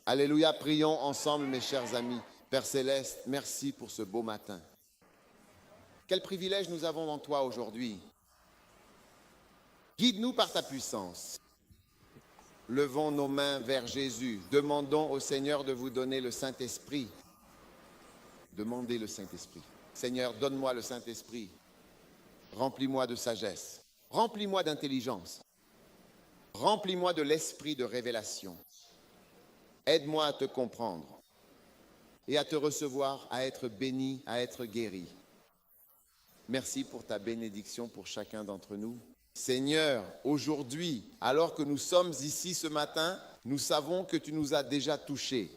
Alléluia, prions ensemble, mes chers amis. Père Céleste, merci pour ce beau matin. Quel privilège nous avons en toi aujourd'hui. Guide-nous par ta puissance. Levons nos mains vers Jésus. Demandons au Seigneur de vous donner le Saint-Esprit. Demandez le Saint-Esprit. Seigneur, donne-moi le Saint-Esprit. Remplis-moi de sagesse. Remplis-moi d'intelligence. Remplis-moi de l'esprit de révélation. Aide-moi à te comprendre et à te recevoir, à être béni, à être guéri. Merci pour ta bénédiction pour chacun d'entre nous. Seigneur, aujourd'hui, alors que nous sommes ici ce matin, nous savons que tu nous as déjà touchés.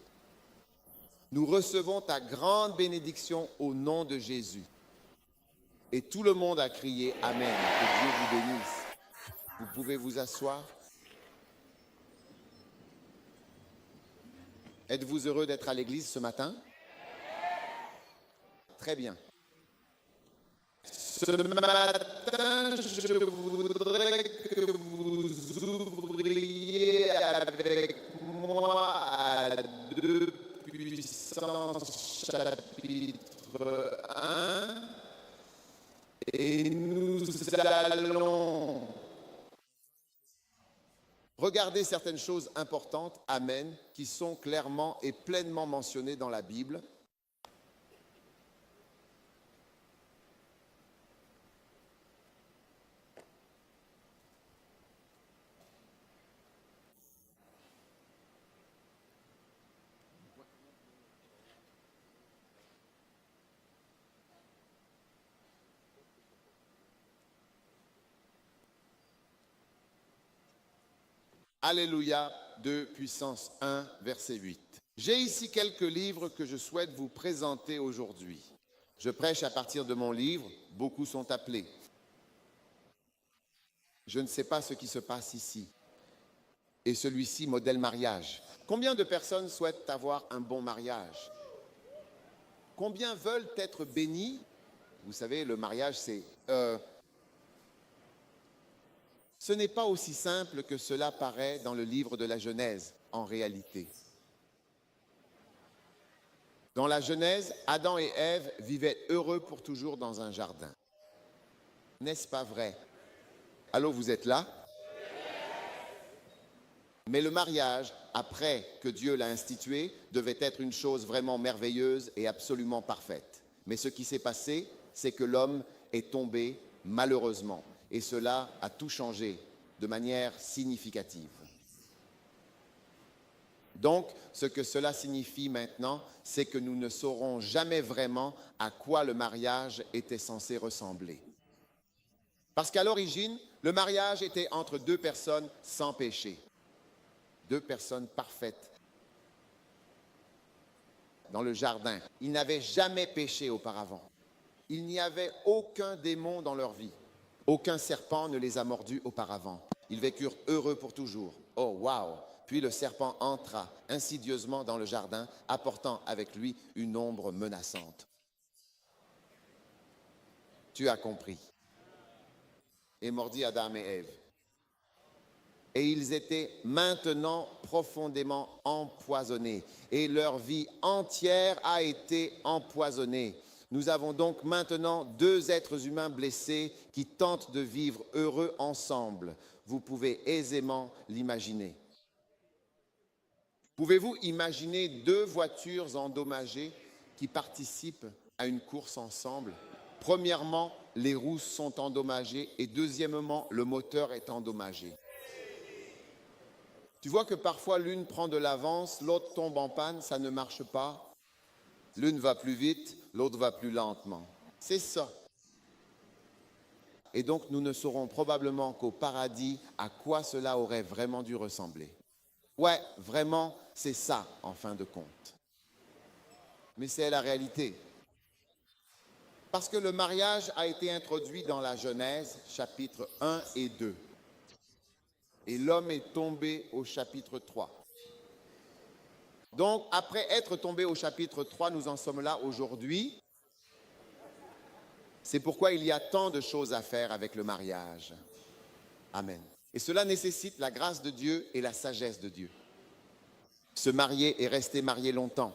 Nous recevons ta grande bénédiction au nom de Jésus. Et tout le monde a crié Amen. Que Dieu vous bénisse. Vous pouvez vous asseoir. Êtes-vous heureux d'être à l'église ce matin? Très bien. Ce matin, je voudrais que vous ouvriez avec moi à 2 Puissance chapitre 1 et nous allons regarder certaines choses importantes, amen, qui sont clairement et pleinement mentionnées dans la Bible. Alléluia, 2 Puissance 1, verset 8. J'ai ici quelques livres que je souhaite vous présenter aujourd'hui. Je prêche à partir de mon livre, beaucoup sont appelés. Je ne sais pas ce qui se passe ici. Et celui-ci, modèle mariage. Combien de personnes souhaitent avoir un bon mariage? Combien veulent être bénis? Vous savez, le mariage, ce n'est pas aussi simple que cela paraît dans le livre de la Genèse, en réalité. Dans la Genèse, Adam et Ève vivaient heureux pour toujours dans un jardin. N'est-ce pas vrai? Allô, vous êtes là? Mais le mariage, après que Dieu l'a institué, devait être une chose vraiment merveilleuse et absolument parfaite. Mais ce qui s'est passé, c'est que l'homme est tombé malheureusement. Et cela a tout changé de manière significative. Donc, ce que cela signifie maintenant, c'est que nous ne saurons jamais vraiment à quoi le mariage était censé ressembler. Parce qu'à l'origine, le mariage était entre 2 personnes sans péché. 2 personnes parfaites dans le jardin. Ils n'avaient jamais péché auparavant. Il n'y avait aucun démon dans leur vie. Aucun serpent ne les a mordus auparavant. Ils vécurent heureux pour toujours. Oh, waouh! Puis le serpent entra insidieusement dans le jardin, apportant avec lui une ombre menaçante. Tu as compris. Et mordit Adam et Ève. Et ils étaient maintenant profondément empoisonnés. Et leur vie entière a été empoisonnée. Nous avons donc maintenant 2 êtres humains blessés qui tentent de vivre heureux ensemble. Vous pouvez aisément l'imaginer. Pouvez-vous imaginer 2 voitures endommagées qui participent à une course ensemble? Premièrement, les roues sont endommagées et deuxièmement, le moteur est endommagé. Tu vois que parfois l'une prend de l'avance, l'autre tombe en panne, ça ne marche pas. L'une va plus vite, l'autre va plus lentement. C'est ça. Et donc nous ne saurons probablement qu'au paradis à quoi cela aurait vraiment dû ressembler. Ouais, vraiment, c'est ça en fin de compte. Mais c'est la réalité. Parce que le mariage a été introduit dans la Genèse, chapitre 1 et 2. Et l'homme est tombé au chapitre 3. Donc, après être tombé au chapitre 3, nous en sommes là aujourd'hui. C'est pourquoi il y a tant de choses à faire avec le mariage. Amen. Et cela nécessite la grâce de Dieu et la sagesse de Dieu. Se marier et rester marié longtemps.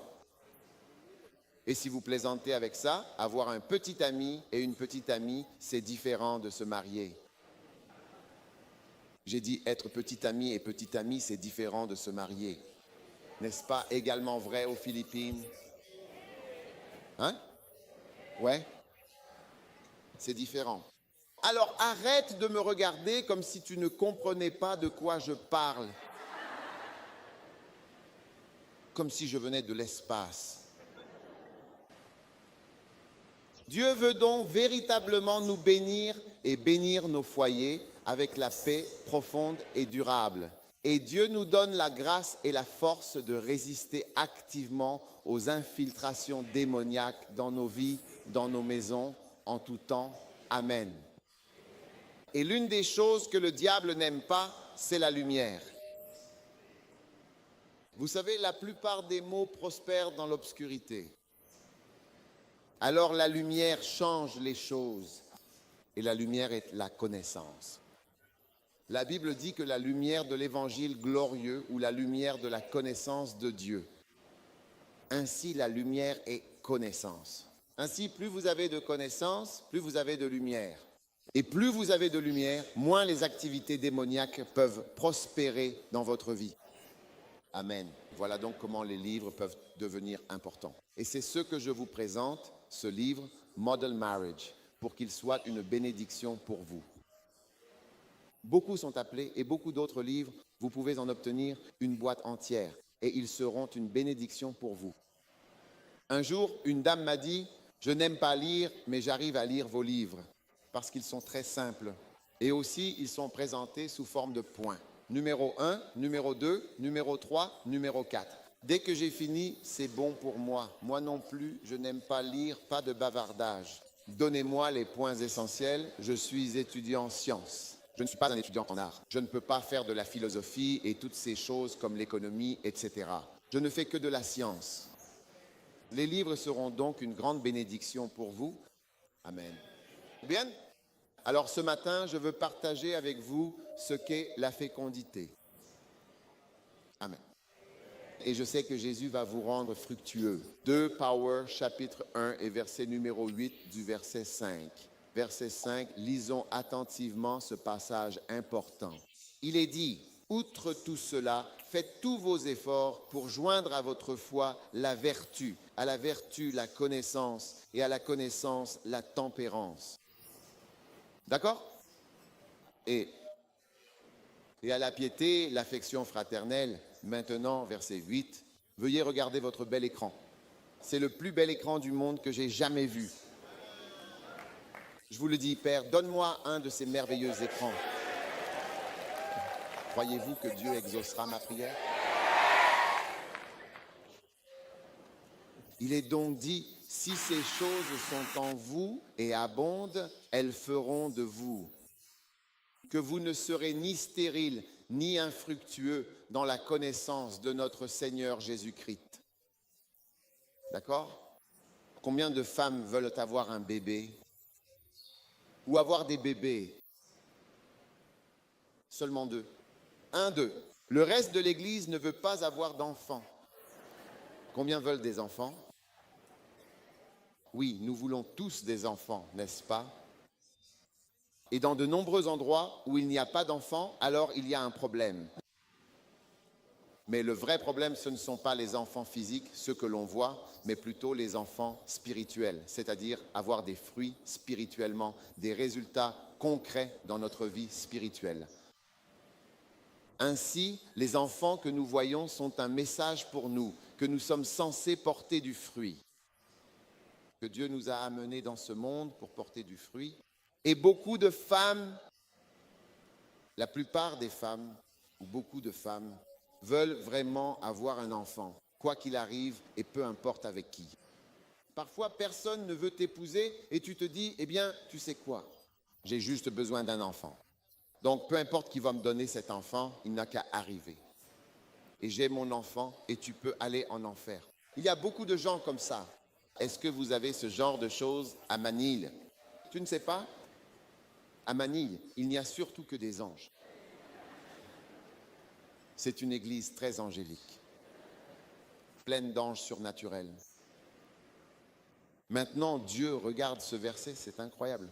Et si vous plaisantez avec ça, avoir un petit ami et une petite amie, c'est différent de se marier. J'ai dit être petit ami et petite amie, c'est différent de se marier. N'est-ce pas également vrai aux Philippines? Hein? Ouais, c'est différent. Alors arrête de me regarder comme si tu ne comprenais pas de quoi je parle. Comme si je venais de l'espace. Dieu veut donc véritablement nous bénir et bénir nos foyers avec la paix profonde et durable. Et Dieu nous donne la grâce et la force de résister activement aux infiltrations démoniaques dans nos vies, dans nos maisons, en tout temps. Amen. Et l'une des choses que le diable n'aime pas, c'est la lumière. Vous savez, la plupart des maux prospèrent dans l'obscurité. Alors la lumière change les choses et la lumière est la connaissance. La Bible dit que la lumière de l'évangile glorieux ou la lumière de la connaissance de Dieu. Ainsi la lumière est connaissance. Ainsi plus vous avez de connaissance, plus vous avez de lumière. Et plus vous avez de lumière, moins les activités démoniaques peuvent prospérer dans votre vie. Amen. Voilà donc comment les livres peuvent devenir importants. Et c'est ce que je vous présente, ce livre, Model Marriage, pour qu'il soit une bénédiction pour vous. Beaucoup sont appelés et beaucoup d'autres livres, vous pouvez en obtenir une boîte entière et ils seront une bénédiction pour vous. Un jour, une dame m'a dit, je n'aime pas lire, mais j'arrive à lire vos livres parce qu'ils sont très simples et aussi ils sont présentés sous forme de points. Numéro 1, numéro 2, numéro 3, numéro 4. Dès que j'ai fini, c'est bon pour moi. Moi non plus, je n'aime pas lire, pas de bavardage. Donnez-moi les points essentiels. Je suis étudiant en sciences. Je ne suis pas un étudiant en art. Je ne peux pas faire de la philosophie et toutes ces choses comme l'économie, etc. Je ne fais que de la science. Les livres seront donc une grande bénédiction pour vous. Amen. Bien? Alors ce matin, je veux partager avec vous ce qu'est la fécondité. Amen. Et je sais que Jésus va vous rendre fructueux. 2 Power, chapitre 1 et verset numéro 8 du verset 5. Verset 5, lisons attentivement ce passage important. Il est dit, outre tout cela, faites tous vos efforts pour joindre à votre foi la vertu, à la vertu la connaissance et à la connaissance la tempérance. D'accord? Et à la piété, l'affection fraternelle. Maintenant, verset 8, veuillez regarder votre bel écran. C'est le plus bel écran du monde que j'ai jamais vu. Je vous le dis, Père, donne-moi un de ces merveilleux écrans. Croyez-vous que Dieu exaucera ma prière? Il est donc dit, si ces choses sont en vous et abondent, elles feront de vous que vous ne serez ni stérile ni infructueux dans la connaissance de notre Seigneur Jésus-Christ. D'accord? Combien de femmes veulent avoir un bébé ou avoir des bébés? Seulement 2. 1, 2. Le reste de l'Église ne veut pas avoir d'enfants. Combien veulent des enfants? Oui, nous voulons tous des enfants, n'est-ce pas? Et dans de nombreux endroits où il n'y a pas d'enfants, alors il y a un problème. Mais le vrai problème, ce ne sont pas les enfants physiques, ceux que l'on voit, mais plutôt les enfants spirituels, c'est-à-dire avoir des fruits spirituellement, des résultats concrets dans notre vie spirituelle. Ainsi, les enfants que nous voyons sont un message pour nous, que nous sommes censés porter du fruit. Que Dieu nous a amenés dans ce monde pour porter du fruit. Et beaucoup de femmes, la plupart des femmes, ou beaucoup de femmes, veulent vraiment avoir un enfant, quoi qu'il arrive et peu importe avec qui. Parfois, personne ne veut t'épouser et tu te dis, eh bien, tu sais quoi? J'ai juste besoin d'un enfant. Donc, peu importe qui va me donner cet enfant, il n'a qu'à arriver. Et j'ai mon enfant et tu peux aller en enfer. Il y a beaucoup de gens comme ça. Est-ce que vous avez ce genre de choses à Manille? Tu ne sais pas? À Manille, il n'y a surtout que des anges. C'est une église très angélique. pleine d'anges surnaturels. Maintenant, Dieu regarde ce verset, c'est incroyable.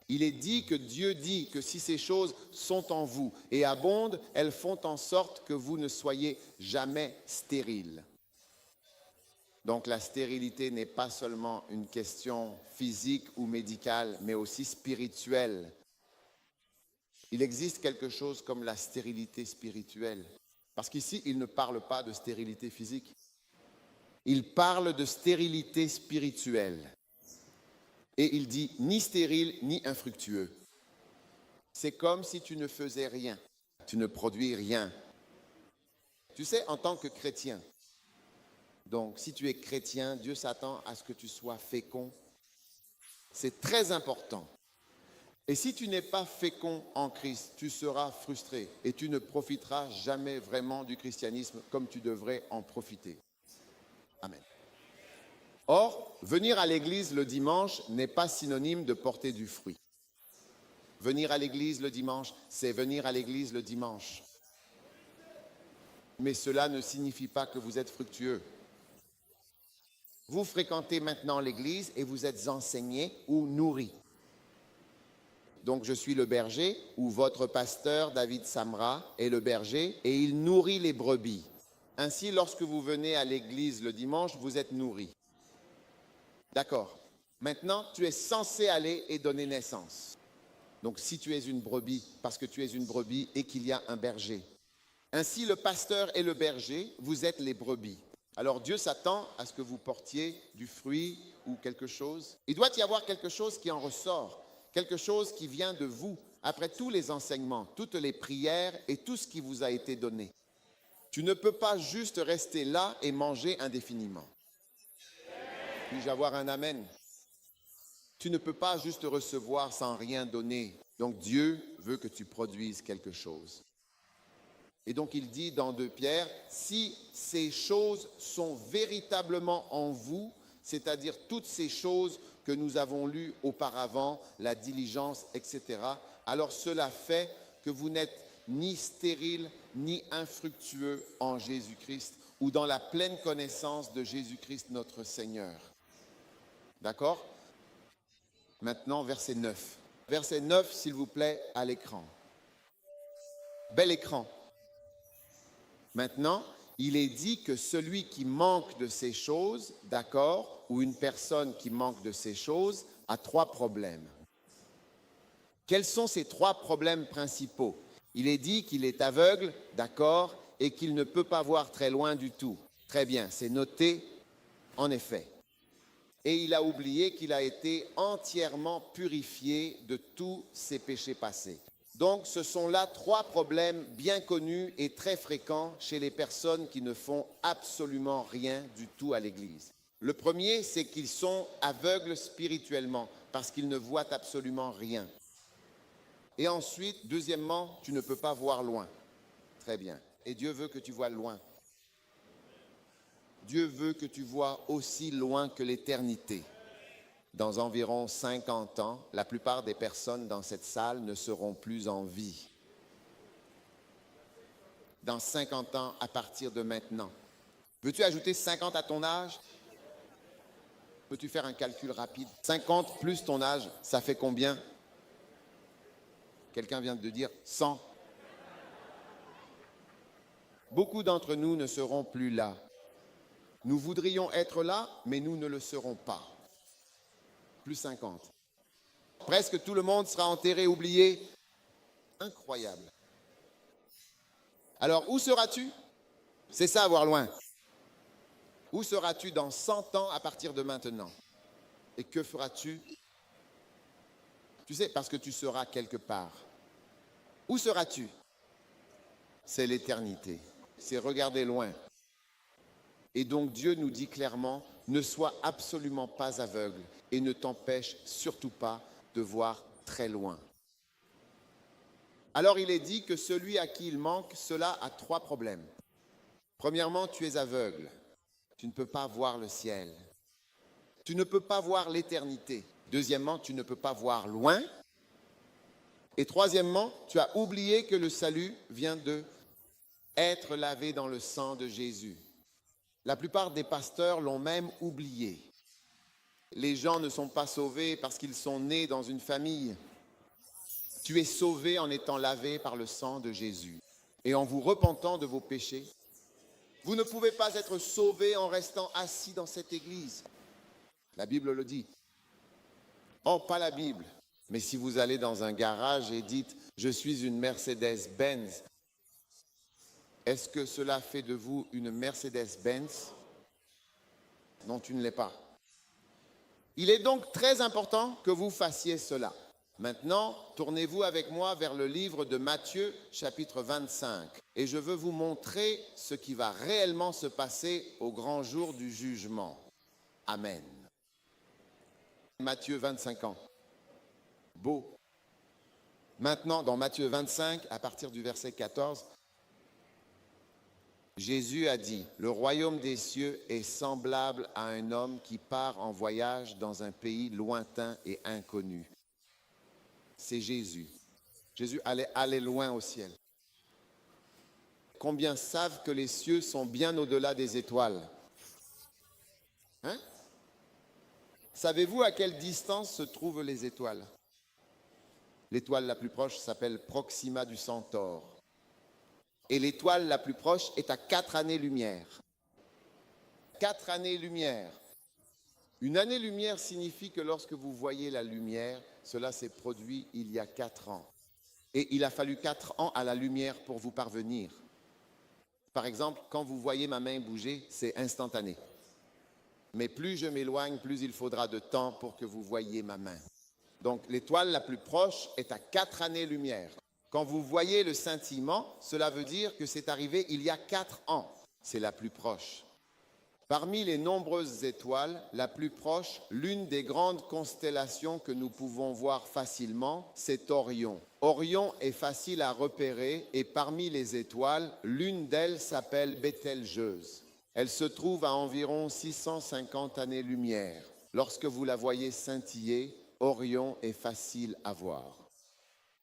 Il est dit que Dieu dit que si ces choses sont en vous et abondent, elles font en sorte que vous ne soyez jamais stériles. Donc la stérilité n'est pas seulement une question physique ou médicale, mais aussi spirituelle. Il existe quelque chose comme la stérilité spirituelle. Parce qu'ici, il ne parle pas de stérilité physique. Il parle de stérilité spirituelle. Et il dit ni stérile ni infructueux. C'est comme si tu ne faisais rien. Tu ne produis rien. Tu sais, en tant que chrétien, donc si tu es chrétien, Dieu s'attend à ce que tu sois fécond. C'est très important. Et si tu n'es pas fécond en Christ, tu seras frustré et tu ne profiteras jamais vraiment du christianisme comme tu devrais en profiter. Amen. Or, venir à l'église le dimanche n'est pas synonyme de porter du fruit. Venir à l'église le dimanche, c'est venir à l'église le dimanche. Mais cela ne signifie pas que vous êtes fructueux. Vous fréquentez maintenant l'église et vous êtes enseigné ou nourri. Donc je suis le berger ou votre pasteur David Samra est le berger et il nourrit les brebis. Ainsi, lorsque vous venez à l'église le dimanche, vous êtes nourri. D'accord. Maintenant, tu es censé aller et donner naissance. Donc si tu es une brebis, parce que tu es une brebis et qu'il y a un berger. Ainsi, le pasteur et le berger, vous êtes les brebis. Alors Dieu s'attend à ce que vous portiez du fruit ou quelque chose. Il doit y avoir quelque chose qui en ressort. Quelque chose qui vient de vous, après tous les enseignements, toutes les prières et tout ce qui vous a été donné. Tu ne peux pas juste rester là et manger indéfiniment. Puis-je avoir un amen? Tu ne peux pas juste recevoir sans rien donner. Donc Dieu veut que tu produises quelque chose. Et donc il dit dans 2 Pierre, si ces choses sont véritablement en vous, c'est-à-dire toutes ces choses que nous avons lues auparavant, la diligence, etc., alors cela fait que vous n'êtes ni stérile ni infructueux en Jésus-Christ ou dans la pleine connaissance de Jésus-Christ notre Seigneur. D'accord? Maintenant, verset 9. Verset 9, s'il vous plaît, à l'écran. Bel écran. Maintenant, il est dit que celui qui manque de ces choses, d'accord, ou une personne qui manque de ces choses, a 3 problèmes. Quels sont ces 3 problèmes principaux? Il est dit qu'il est aveugle, d'accord, et qu'il ne peut pas voir très loin du tout. Très bien, c'est noté, en effet. Et il a oublié qu'il a été entièrement purifié de tous ses péchés passés. Donc, ce sont là 3 problèmes bien connus et très fréquents chez les personnes qui ne font absolument rien du tout à l'Église. Le premier, c'est qu'ils sont aveugles spirituellement parce qu'ils ne voient absolument rien. Et ensuite, deuxièmement, tu ne peux pas voir loin. Très bien. Et Dieu veut que tu vois loin. Dieu veut que tu vois aussi loin que l'éternité. Dans environ 50 ans, la plupart des personnes dans cette salle ne seront plus en vie. Dans 50 ans, à partir de maintenant. Veux-tu ajouter 50 à ton âge? Peux-tu faire un calcul rapide? 50 plus ton âge, ça fait combien? Quelqu'un vient de dire 100. Beaucoup d'entre nous ne seront plus là. Nous voudrions être là, mais nous ne le serons pas. Plus 50. Presque tout le monde sera enterré, oublié. Incroyable. Alors, où seras-tu? C'est ça, voir loin. Où seras-tu dans 100 ans à partir de maintenant? Et que feras-tu? Tu sais, parce que tu seras quelque part. Où seras-tu? C'est l'éternité. C'est regarder loin. Et donc Dieu nous dit clairement, ne sois absolument pas aveugle et ne t'empêche surtout pas de voir très loin. Alors il est dit que celui à qui il manque, cela a 3 problèmes. Premièrement, tu es aveugle. Tu ne peux pas voir le ciel. Tu ne peux pas voir l'éternité. Deuxièmement, tu ne peux pas voir loin. Et troisièmement, tu as oublié que le salut vient de être lavé dans le sang de Jésus. La plupart des pasteurs l'ont même oublié. Les gens ne sont pas sauvés parce qu'ils sont nés dans une famille. Tu es sauvé en étant lavé par le sang de Jésus et en vous repentant de vos péchés. Vous ne pouvez pas être sauvé en restant assis dans cette église. La Bible le dit. Oh, pas la Bible. Mais si vous allez dans un garage et dites « Je suis une Mercedes-Benz », est-ce que cela fait de vous une Mercedes-Benz? Non, tu ne l'es pas. Il est donc très important que vous fassiez cela. Maintenant, tournez-vous avec moi vers le livre de Matthieu, chapitre 25. Et je veux vous montrer ce qui va réellement se passer au grand jour du jugement. Amen. Matthieu 25 ans. Beau. Maintenant, dans Matthieu 25, à partir du verset 14, Jésus a dit, « Le royaume des cieux est semblable à un homme qui part en voyage dans un pays lointain et inconnu. » C'est Jésus. Jésus allait aller loin au ciel. Combien savent que les cieux sont bien au-delà des étoiles? Hein? Savez-vous à quelle distance se trouvent les étoiles? L'étoile la plus proche s'appelle Proxima du Centaure. Et l'étoile la plus proche est à 4 années-lumière. 4 années-lumière. Une année-lumière signifie que lorsque vous voyez la lumière, cela s'est produit il y a 4 ans. Et il a fallu 4 ans à la lumière pour vous parvenir. Par exemple, quand vous voyez ma main bouger, c'est instantané. Mais plus je m'éloigne, plus il faudra de temps pour que vous voyiez ma main. Donc l'étoile la plus proche est à 4 années-lumière. Quand vous voyez le scintillement, cela veut dire que c'est arrivé il y a 4 ans. C'est la plus proche. Parmi les nombreuses étoiles, la plus proche, l'une des grandes constellations que nous pouvons voir facilement, c'est Orion. Orion est facile à repérer et parmi les étoiles, l'une d'elles s'appelle Bételgeuse. Elle se trouve à environ 650 années-lumière. Lorsque vous la voyez scintiller, Orion est facile à voir.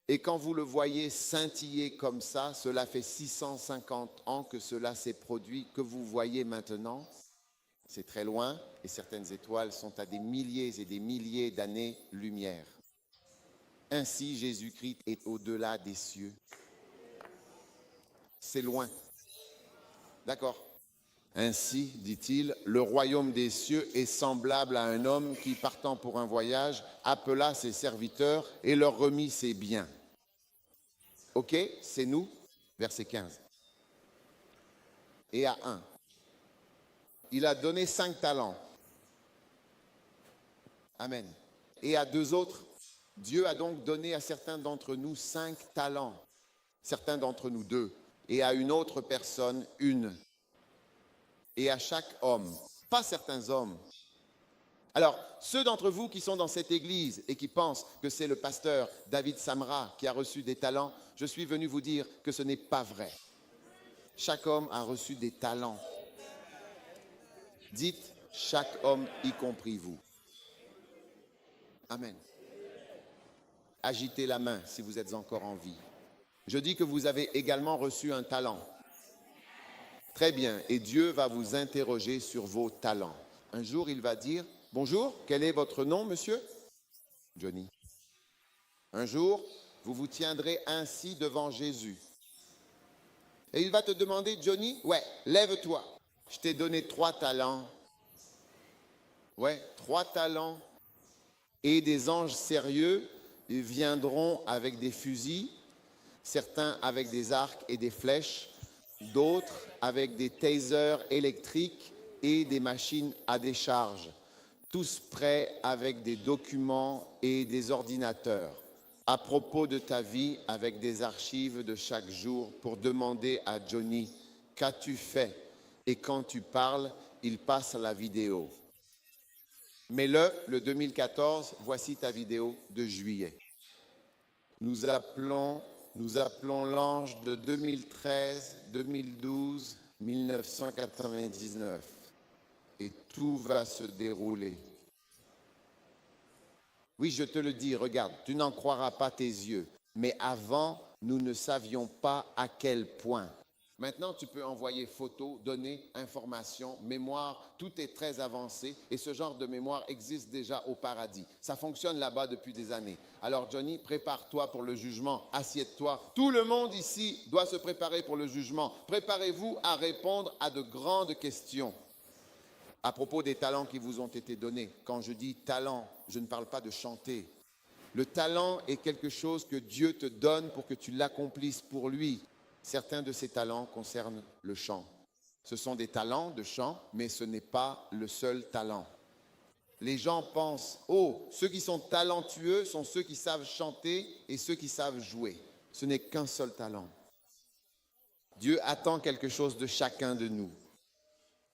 Et quand vous le voyez scintiller comme ça, cela fait 650 ans que cela s'est produit, que vous voyez maintenant. C'est très loin et certaines étoiles sont à des milliers et des milliers d'années-lumière. Ainsi, Jésus-Christ est au-delà des cieux. C'est loin. D'accord? Ainsi, dit-il, le royaume des cieux est semblable à un homme qui, partant pour un voyage, appela ses serviteurs et leur remit ses biens. Ok, c'est nous, verset 15. Et à un, il a donné 5 talents. Amen. Et à 2 autres, Dieu a donc donné à certains d'entre nous 5 talents, certains d'entre nous 2, et à une autre personne 1. Et à chaque homme, pas certains hommes. Alors, ceux d'entre vous qui sont dans cette église et qui pensent que c'est le pasteur David Samra qui a reçu des talents, je suis venu vous dire que ce n'est pas vrai. Chaque homme a reçu des talents. Dites, chaque homme, y compris vous. Amen. Agitez la main si vous êtes encore en vie. Je dis que vous avez également reçu un talent. Très bien, et Dieu va vous interroger sur vos talents. Un jour, il va dire, « Bonjour, quel est votre nom, monsieur ?»« Johnny. » Un jour, vous vous tiendrez ainsi devant Jésus. Et il va te demander, « Johnny, ouais, lève-toi. Je t'ai donné 3 talents. » Ouais, 3 talents. Et des anges sérieux viendront avec des fusils, certains avec des arcs et des flèches, d'autres avec des tasers électriques et des machines à décharge, tous prêts avec des documents et des ordinateurs à propos de ta vie avec des archives de chaque jour pour demander à Johnny « Qu'as-tu fait ?» Et quand tu parles, il passe à la vidéo. Mais le 2014, voici ta vidéo de juillet. Nous appelons l'ange de 2013, 2012, 1999. Et tout va se dérouler. Oui, je te le dis, regarde, tu n'en croiras pas tes yeux. Mais avant, nous ne savions pas à quel point. Maintenant, tu peux envoyer photos, données, informations, mémoire, tout est très avancé et ce genre de mémoire existe déjà au paradis. Ça fonctionne là-bas depuis des années. Alors Johnny, prépare-toi pour le jugement, assieds-toi. Tout le monde ici doit se préparer pour le jugement. Préparez-vous à répondre à de grandes questions. À propos des talents qui vous ont été donnés, quand je dis talent, je ne parle pas de chanter. Le talent est quelque chose que Dieu te donne pour que tu l'accomplisses pour lui. Certains de ces talents concernent le chant. Ce sont des talents de chant, mais ce n'est pas le seul talent. Les gens pensent, oh, ceux qui sont talentueux sont ceux qui savent chanter et ceux qui savent jouer. Ce n'est qu'un seul talent. Dieu attend quelque chose de chacun de nous.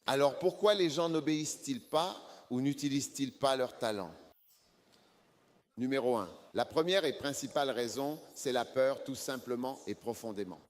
Alors pourquoi les gens n'obéissent-ils pas ou n'utilisent-ils pas leur talent? Numéro 1, la première et principale raison, c'est la peur, tout simplement et profondément.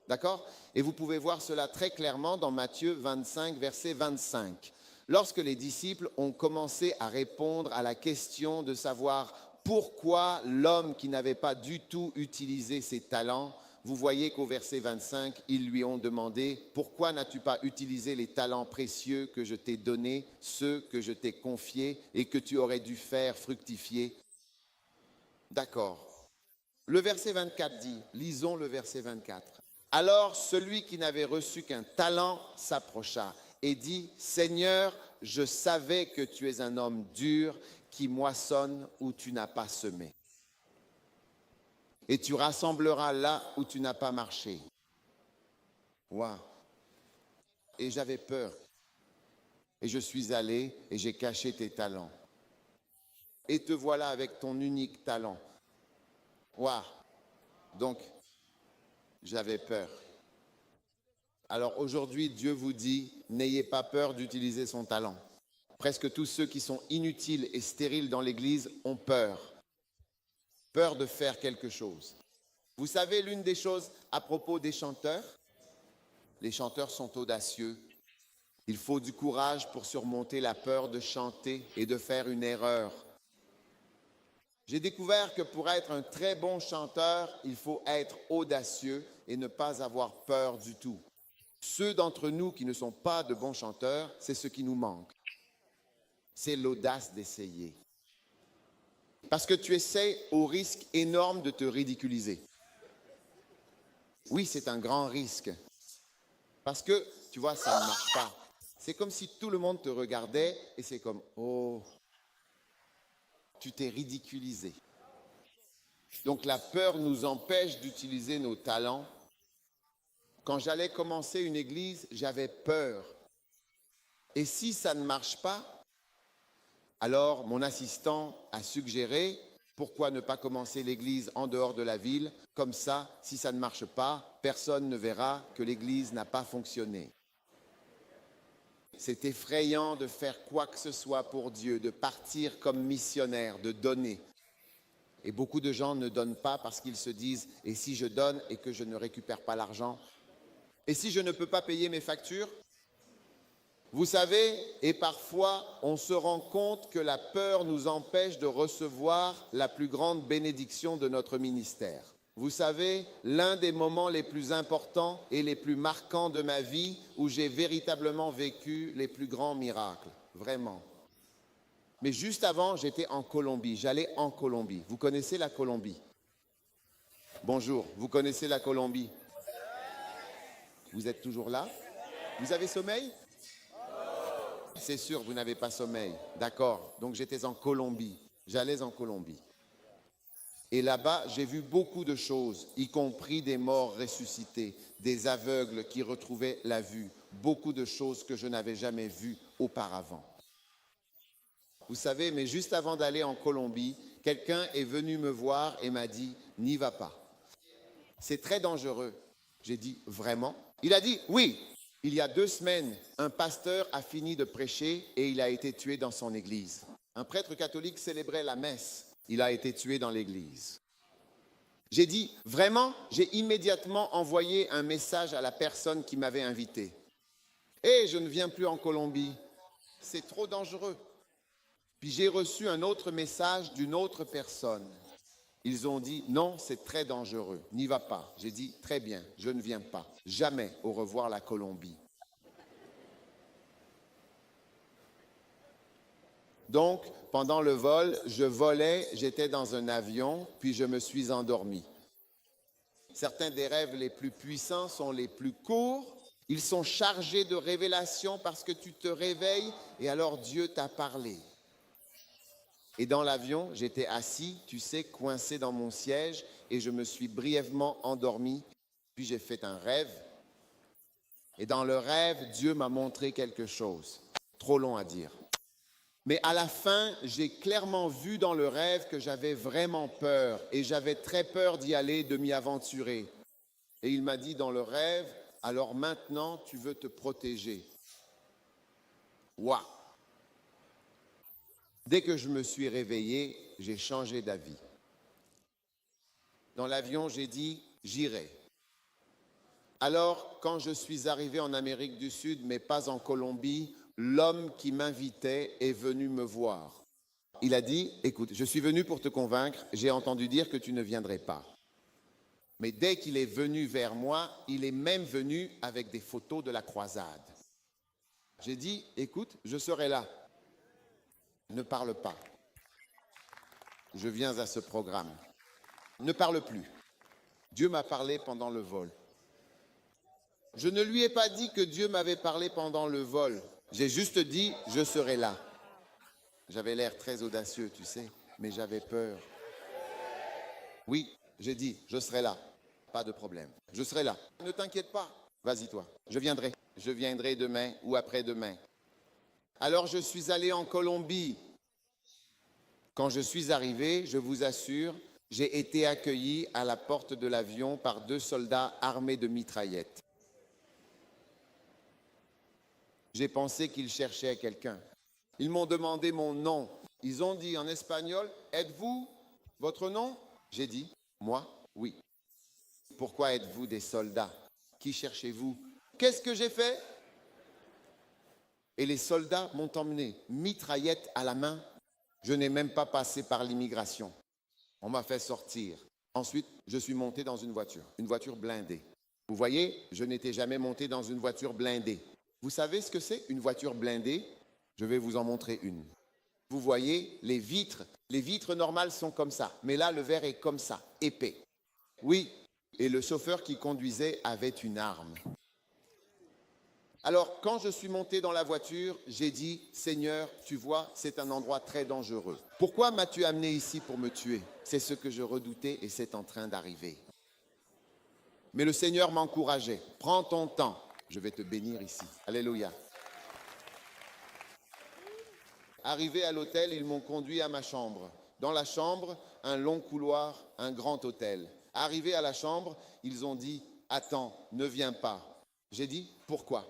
D'accord? Et vous pouvez voir cela très clairement dans Matthieu 25, verset 25. Lorsque les disciples ont commencé à répondre à la question de savoir pourquoi l'homme qui n'avait pas du tout utilisé ses talents, vous voyez qu'au verset 25, ils lui ont demandé « Pourquoi n'as-tu pas utilisé les talents précieux que je t'ai donnés, ceux que je t'ai confiés et que tu aurais dû faire fructifier ?» D'accord. Le verset 24 dit, lisons le verset 24. Alors celui qui n'avait reçu qu'un talent s'approcha et dit, « Seigneur, je savais que tu es un homme dur qui moissonne où tu n'as pas semé. Et tu rassembleras là où tu n'as pas marché. » Waouh! Et j'avais peur. Et je suis allé et j'ai caché tes talents. Et te voilà avec ton unique talent. Waouh! Donc, j'avais peur. Alors aujourd'hui, Dieu vous dit, n'ayez pas peur d'utiliser son talent. Presque tous ceux qui sont inutiles et stériles dans l'Église ont peur. Peur de faire quelque chose. Vous savez, l'une des choses à propos des chanteurs, les chanteurs sont audacieux. Il faut du courage pour surmonter la peur de chanter et de faire une erreur. J'ai découvert que pour être un très bon chanteur, il faut être audacieux et ne pas avoir peur du tout. Ceux d'entre nous qui ne sont pas de bons chanteurs, c'est ce qui nous manque. C'est l'audace d'essayer. Parce que tu essaies au risque énorme de te ridiculiser. Oui, c'est un grand risque. Parce que, tu vois, ça ne marche pas. C'est comme si tout le monde te regardait et c'est comme, oh, tu t'es ridiculisé. Donc la peur nous empêche d'utiliser nos talents. Quand j'allais commencer une église, j'avais peur. Et si ça ne marche pas, alors mon assistant a suggéré, pourquoi ne pas commencer l'église en dehors de la ville? Comme ça, si ça ne marche pas, personne ne verra que l'église n'a pas fonctionné. C'est effrayant de faire quoi que ce soit pour Dieu, de partir comme missionnaire, de donner. Et beaucoup de gens ne donnent pas parce qu'ils se disent « et si je donne et que je ne récupère pas l'argent? Et si je ne peux pas payer mes factures ?» Vous savez, et parfois on se rend compte que la peur nous empêche de recevoir la plus grande bénédiction de notre ministère. Vous savez, l'un des moments les plus importants et les plus marquants de ma vie où j'ai véritablement vécu les plus grands miracles, vraiment. Mais juste avant, j'étais en Colombie, j'allais en Colombie. Vous connaissez la Colombie? Bonjour, vous connaissez la Colombie? Vous êtes toujours là? Vous avez sommeil? C'est sûr, vous n'avez pas sommeil. D'accord, donc j'étais en Colombie, j'allais en Colombie. Et là-bas, j'ai vu beaucoup de choses, y compris des morts ressuscités, des aveugles qui retrouvaient la vue, beaucoup de choses que je n'avais jamais vues auparavant. Vous savez, mais juste avant d'aller en Colombie, quelqu'un est venu me voir et m'a dit « n'y va pas. C'est très dangereux. » J'ai dit « Vraiment ?» Il a dit « Oui. Il y a 2 semaines, un pasteur a fini de prêcher et il a été tué dans son église. Un prêtre catholique célébrait la messe. Il a été tué dans l'église. » J'ai dit « Vraiment ?» J'ai immédiatement envoyé un message à la personne qui m'avait invité. « Hé, je ne viens plus en Colombie. C'est trop dangereux. » Puis j'ai reçu un autre message d'une autre personne. Ils ont dit, non, c'est très dangereux, n'y va pas. J'ai dit, très bien, je ne viens pas. Jamais au revoir la Colombie. Donc, pendant le vol, je volais, j'étais dans un avion, puis je me suis endormi. Certains des rêves les plus puissants sont les plus courts. Ils sont chargés de révélations parce que tu te réveilles et alors Dieu t'a parlé. Et dans l'avion, j'étais assis, tu sais, coincé dans mon siège et je me suis brièvement endormi. Puis j'ai fait un rêve. Et dans le rêve, Dieu m'a montré quelque chose. Trop long à dire. Mais à la fin, j'ai clairement vu dans le rêve que j'avais vraiment peur et j'avais très peur d'y aller, de m'y aventurer. Et il m'a dit dans le rêve, alors maintenant tu veux te protéger. Waouh! Dès que je me suis réveillé, j'ai changé d'avis. Dans l'avion, j'ai dit, j'irai. Alors, quand je suis arrivé en Amérique du Sud, mais pas en Colombie, l'homme qui m'invitait est venu me voir. Il a dit, écoute, je suis venu pour te convaincre, j'ai entendu dire que tu ne viendrais pas. Mais dès qu'il est venu vers moi, il est même venu avec des photos de la croisade. J'ai dit, écoute, je serai là. Ne parle pas. Je viens à ce programme. Ne parle plus. Dieu m'a parlé pendant le vol. Je ne lui ai pas dit que Dieu m'avait parlé pendant le vol. J'ai juste dit, je serai là. J'avais l'air très audacieux, tu sais, mais j'avais peur. Oui, j'ai dit, je serai là. Pas de problème. Je serai là. Ne t'inquiète pas. Vas-y toi. Je viendrai. Je viendrai demain ou après-demain. Alors je suis allé en Colombie. Quand je suis arrivé, je vous assure, j'ai été accueilli à la porte de l'avion par 2 soldats armés de mitraillettes. J'ai pensé qu'ils cherchaient quelqu'un. Ils m'ont demandé mon nom. Ils ont dit en espagnol, « Êtes-vous votre nom ?» J'ai dit, « Moi, oui. » « Pourquoi êtes-vous des soldats? Qui cherchez-vous? » Qu'est-ce que j'ai fait? Et les soldats m'ont emmené, mitraillette à la main. Je n'ai même pas passé par l'immigration. On m'a fait sortir. Ensuite, je suis monté dans une voiture blindée. Vous voyez, je n'étais jamais monté dans une voiture blindée. Vous savez ce que c'est, une voiture blindée? Je vais vous en montrer une. Vous voyez, les vitres normales sont comme ça, mais là, le verre est comme ça, épais. Oui, et le chauffeur qui conduisait avait une arme. Alors, quand je suis monté dans la voiture, j'ai dit, « Seigneur, tu vois, c'est un endroit très dangereux. Pourquoi m'as-tu amené ici pour me tuer? C'est ce que je redoutais et c'est en train d'arriver. » Mais le Seigneur m'encourageait. « Prends ton temps, je vais te bénir ici. » Alléluia. Arrivé à l'hôtel, ils m'ont conduit à ma chambre. Dans la chambre, un long couloir, un grand hôtel. Arrivé à la chambre, ils ont dit, « Attends, ne viens pas. » J'ai dit, « Pourquoi ?»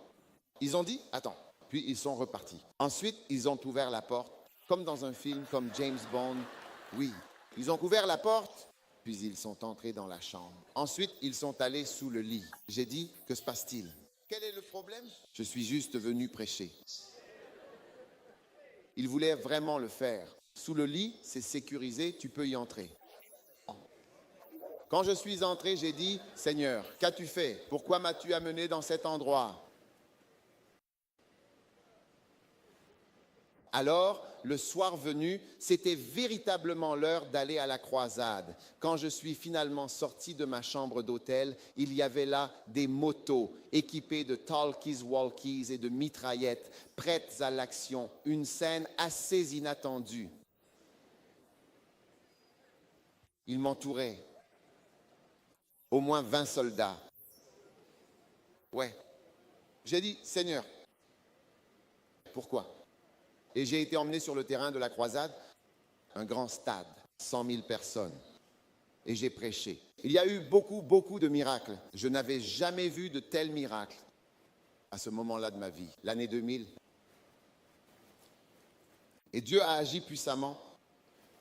Ils ont dit, « Attends. » Puis ils sont repartis. Ensuite, ils ont ouvert la porte, comme dans un film, comme James Bond. Oui, ils ont ouvert la porte, puis ils sont entrés dans la chambre. Ensuite, ils sont allés sous le lit. J'ai dit, « Que se passe-t-il? » Quel est le problème? Je suis juste venu prêcher. Ils voulaient vraiment le faire. Sous le lit, c'est sécurisé, tu peux y entrer. Quand je suis entré, j'ai dit, « Seigneur, qu'as-tu fait? Pourquoi m'as-tu amené dans cet endroit? » Alors, le soir venu, c'était véritablement l'heure d'aller à la croisade. Quand je suis finalement sorti de ma chambre d'hôtel, il y avait là des motos équipées de talkies-walkies et de mitraillettes, prêtes à l'action. Une scène assez inattendue. Ils m'entouraient. Au moins 20 soldats. Ouais. J'ai dit, Seigneur, pourquoi? Et j'ai été emmené sur le terrain de la croisade, un grand stade, 100 000 personnes. Et j'ai prêché. Il y a eu beaucoup de miracles. Je n'avais jamais vu de tels miracles à ce moment-là de ma vie, l'année 2000. Et Dieu a agi puissamment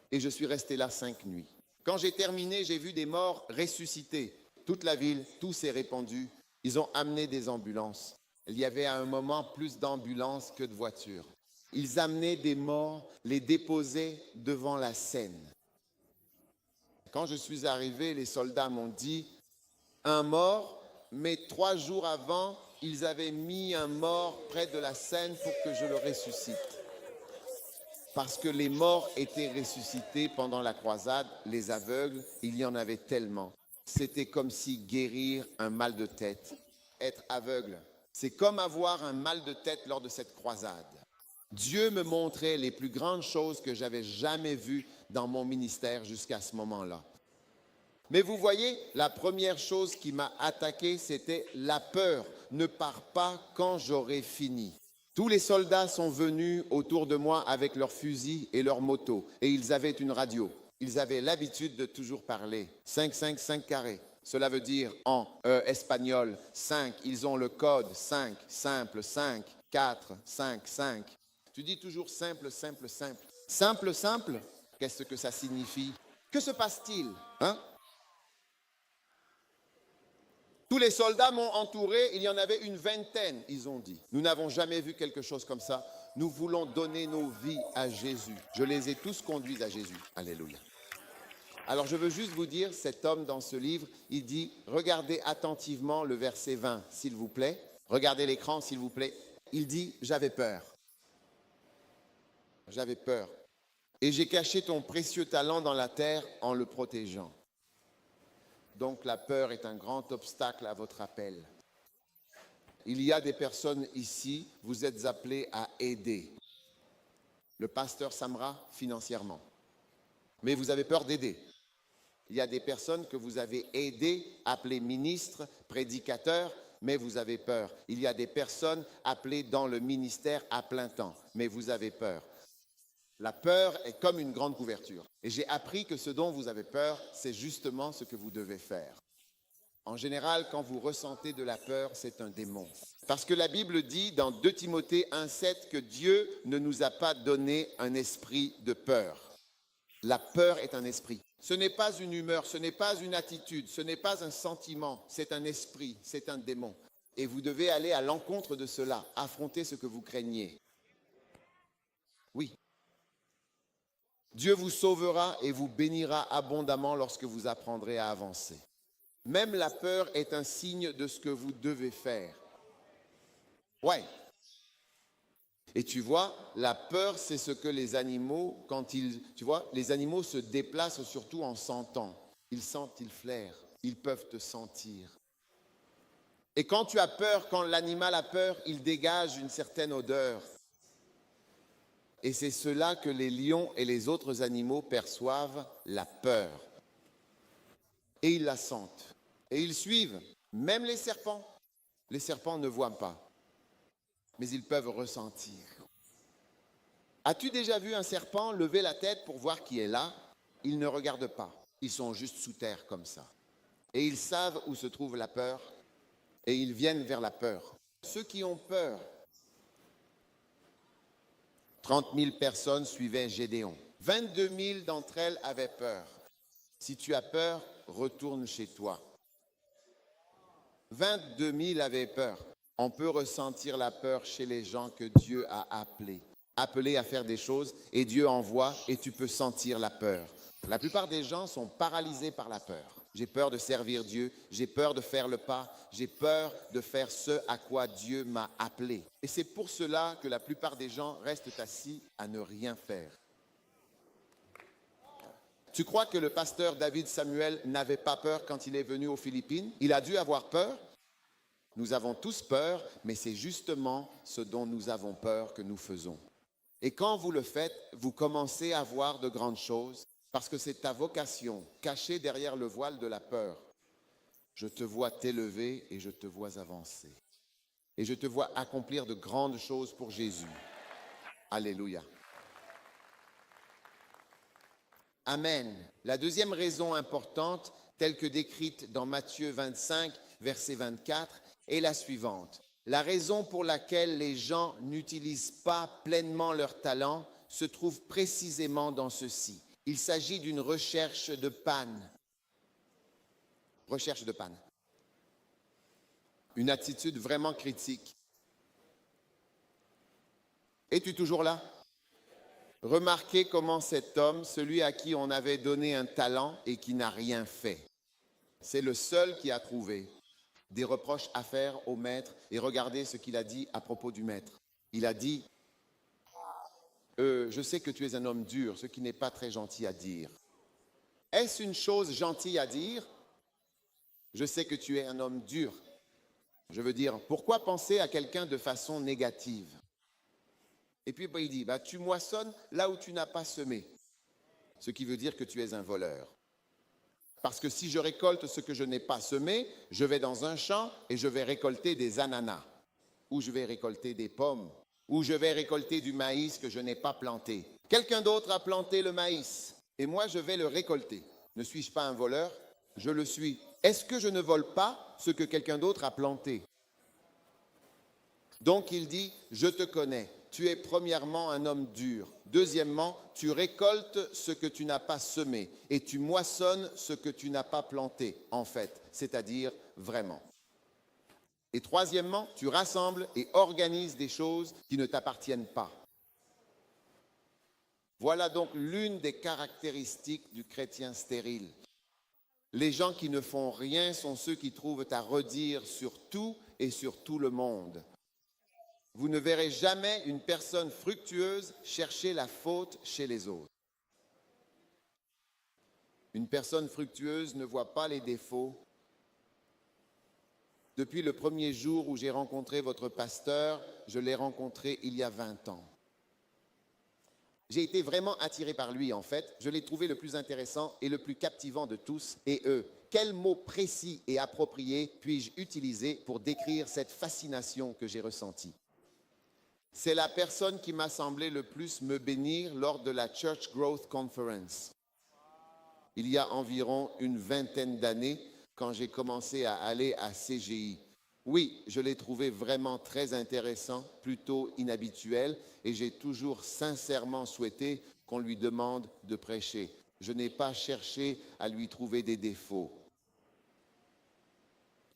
et je suis resté là 5 nuits. Quand j'ai terminé, j'ai vu des morts ressuscités. Toute la ville, tout s'est répandu. Ils ont amené des ambulances. Il y avait à un moment plus d'ambulances que de voitures. Ils amenaient des morts, les déposaient devant la scène. Quand je suis arrivé, les soldats m'ont dit un mort, mais 3 jours avant, ils avaient mis un mort près de la scène pour que je le ressuscite. Parce que les morts étaient ressuscités pendant la croisade, les aveugles, il y en avait tellement. C'était comme si guérir un mal de tête, être aveugle, c'est comme avoir un mal de tête lors de cette croisade. Dieu me montrait les plus grandes choses que j'avais jamais vues dans mon ministère jusqu'à ce moment-là. Mais vous voyez, la première chose qui m'a attaqué, c'était la peur. Ne pars pas quand j'aurai fini. Tous les soldats sont venus autour de moi avec leurs fusils et leurs motos. Et ils avaient une radio. Ils avaient l'habitude de toujours parler. 5, 5, 5 carrés. Cela veut dire en espagnol 5. Ils ont le code 5, simple, 5, 4, 5, 5. Tu dis toujours simple, simple, simple. Simple, simple, qu'est-ce que ça signifie? Que se passe-t-il? Hein? Tous les soldats m'ont entouré, il y en avait une vingtaine, ils ont dit. Nous n'avons jamais vu quelque chose comme ça. Nous voulons donner nos vies à Jésus. Je les ai tous conduits à Jésus. Alléluia. Alors je veux juste vous dire, cet homme dans ce livre, il dit, regardez attentivement le verset 20, s'il vous plaît. Regardez l'écran, s'il vous plaît. Il dit, j'avais peur. J'avais peur. Et j'ai caché ton précieux talent dans la terre en le protégeant. Donc la peur est un grand obstacle à votre appel. Il y a des personnes ici, vous êtes appelés à aider. Le pasteur Samra, financièrement. Mais vous avez peur d'aider. Il y a des personnes que vous avez aidées, appelées ministres, prédicateurs, mais vous avez peur. Il y a des personnes appelées dans le ministère à plein temps, mais vous avez peur. La peur est comme une grande couverture. Et j'ai appris que ce dont vous avez peur, c'est justement ce que vous devez faire. En général, quand vous ressentez de la peur, c'est un démon. Parce que la Bible dit dans 2 Timothée 1,7 que Dieu ne nous a pas donné un esprit de peur. La peur est un esprit. Ce n'est pas une humeur, ce n'est pas une attitude, ce n'est pas un sentiment, c'est un esprit, c'est un démon. Et vous devez aller à l'encontre de cela, affronter ce que vous craignez. Oui. Dieu vous sauvera et vous bénira abondamment lorsque vous apprendrez à avancer. Même la peur est un signe de ce que vous devez faire. Ouais. Et tu vois, la peur, c'est ce que les animaux, les animaux se déplacent surtout en sentant. Ils sentent, ils flairent, ils peuvent te sentir. Et quand tu as peur, quand l'animal a peur, il dégage une certaine odeur. Et c'est cela que les lions et les autres animaux perçoivent, la peur. Et ils la sentent. Et ils suivent, même les serpents. Les serpents ne voient pas, mais ils peuvent ressentir. As-tu déjà vu un serpent lever la tête pour voir qui est là? Ils ne regardent pas, ils sont juste sous terre comme ça. Et ils savent où se trouve la peur, et ils viennent vers la peur. Ceux qui ont peur, 30 000 personnes suivaient Gédéon. 22 000 d'entre elles avaient peur. Si tu as peur, retourne chez toi. 22 000 avaient peur. On peut ressentir la peur chez les gens que Dieu a appelés à faire des choses, et Dieu envoie, et tu peux sentir la peur. La plupart des gens sont paralysés par la peur. J'ai peur de servir Dieu, j'ai peur de faire le pas, j'ai peur de faire ce à quoi Dieu m'a appelé. Et c'est pour cela que la plupart des gens restent assis à ne rien faire. Tu crois que le pasteur David Samuel n'avait pas peur quand il est venu aux Philippines? Il a dû avoir peur. Nous avons tous peur, mais c'est justement ce dont nous avons peur que nous faisons. Et quand vous le faites, vous commencez à voir de grandes choses, parce que c'est ta vocation, cachée derrière le voile de la peur. Je te vois t'élever et je te vois avancer. Et je te vois accomplir de grandes choses pour Jésus. Alléluia. Amen. La deuxième raison importante, telle que décrite dans Matthieu 25, verset 24, est la suivante. La raison pour laquelle les gens n'utilisent pas pleinement leur talent se trouve précisément dans ceci. Il s'agit d'une recherche de panne. Recherche de panne. Une attitude vraiment critique. Es-tu toujours là? Remarquez comment cet homme, celui à qui on avait donné un talent et qui n'a rien fait, c'est le seul qui a trouvé des reproches à faire au maître. Et regardez ce qu'il a dit à propos du maître. Il a dit, je sais que tu es un homme dur, ce qui n'est pas très gentil à dire. Est-ce une chose gentille à dire? Je sais que tu es un homme dur. Je veux dire, pourquoi penser à quelqu'un de façon négative? Et puis il dit, tu moissonnes là où tu n'as pas semé. Ce qui veut dire que tu es un voleur. Parce que si je récolte ce que je n'ai pas semé, je vais dans un champ et je vais récolter des ananas, ou je vais récolter des pommes, ou je vais récolter du maïs que je n'ai pas planté. Quelqu'un d'autre a planté le maïs et moi je vais le récolter. Ne suis-je pas un voleur? Je le suis. Est-ce que je ne vole pas ce que quelqu'un d'autre a planté? Donc il dit, je te connais. Tu es premièrement un homme dur. Deuxièmement, tu récoltes ce que tu n'as pas semé et tu moissonnes ce que tu n'as pas planté, en fait, c'est-à-dire vraiment. Et troisièmement, tu rassembles et organises des choses qui ne t'appartiennent pas. Voilà donc l'une des caractéristiques du chrétien stérile. Les gens qui ne font rien sont ceux qui trouvent à redire sur tout et sur tout le monde. Vous ne verrez jamais une personne fructueuse chercher la faute chez les autres. Une personne fructueuse ne voit pas les défauts. Depuis le premier jour où j'ai rencontré votre pasteur, je l'ai rencontré il y a 20 ans. J'ai été vraiment attiré par lui, en fait. Je l'ai trouvé le plus intéressant et le plus captivant de tous. Et quels mots précis et appropriés puis-je utiliser pour décrire cette fascination que j'ai ressentie? C'est la personne qui m'a semblé le plus me bénir lors de la Church Growth Conference. Il y a environ une vingtaine d'années, quand j'ai commencé à aller à CGI. Oui, je l'ai trouvé vraiment très intéressant, plutôt inhabituel, et j'ai toujours sincèrement souhaité qu'on lui demande de prêcher. Je n'ai pas cherché à lui trouver des défauts.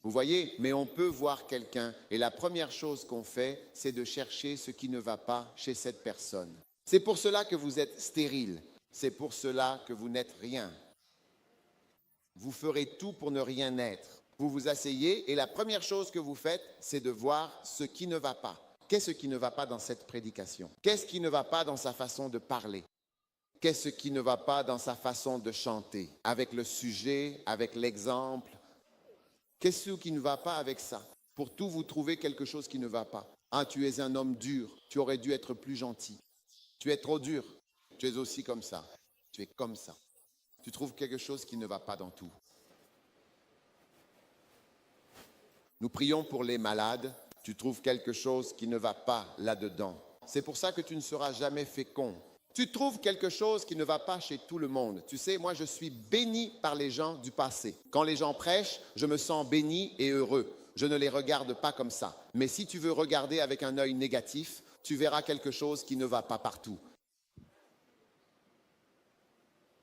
Vous voyez, mais on peut voir quelqu'un et la première chose qu'on fait, c'est de chercher ce qui ne va pas chez cette personne. C'est pour cela que vous êtes stérile. C'est pour cela que vous n'êtes rien. Vous ferez tout pour ne rien être. Vous vous asseyez et la première chose que vous faites, c'est de voir ce qui ne va pas. Qu'est-ce qui ne va pas dans cette prédication? Qu'est-ce qui ne va pas dans sa façon de parler? Qu'est-ce qui ne va pas dans sa façon de chanter? Avec le sujet, avec l'exemple. Qu'est-ce qui ne va pas avec ça? Pour tout, vous trouvez quelque chose qui ne va pas. Ah, tu es un homme dur. Tu aurais dû être plus gentil. Tu es trop dur. Tu es aussi comme ça. Tu es comme ça. Tu trouves quelque chose qui ne va pas dans tout. Nous prions pour les malades. Tu trouves quelque chose qui ne va pas là-dedans. C'est pour ça que tu ne seras jamais fécond. Tu trouves quelque chose qui ne va pas chez tout le monde. Tu sais, moi, je suis béni par les gens du passé. Quand les gens prêchent, je me sens béni et heureux. Je ne les regarde pas comme ça. Mais si tu veux regarder avec un œil négatif, tu verras quelque chose qui ne va pas partout.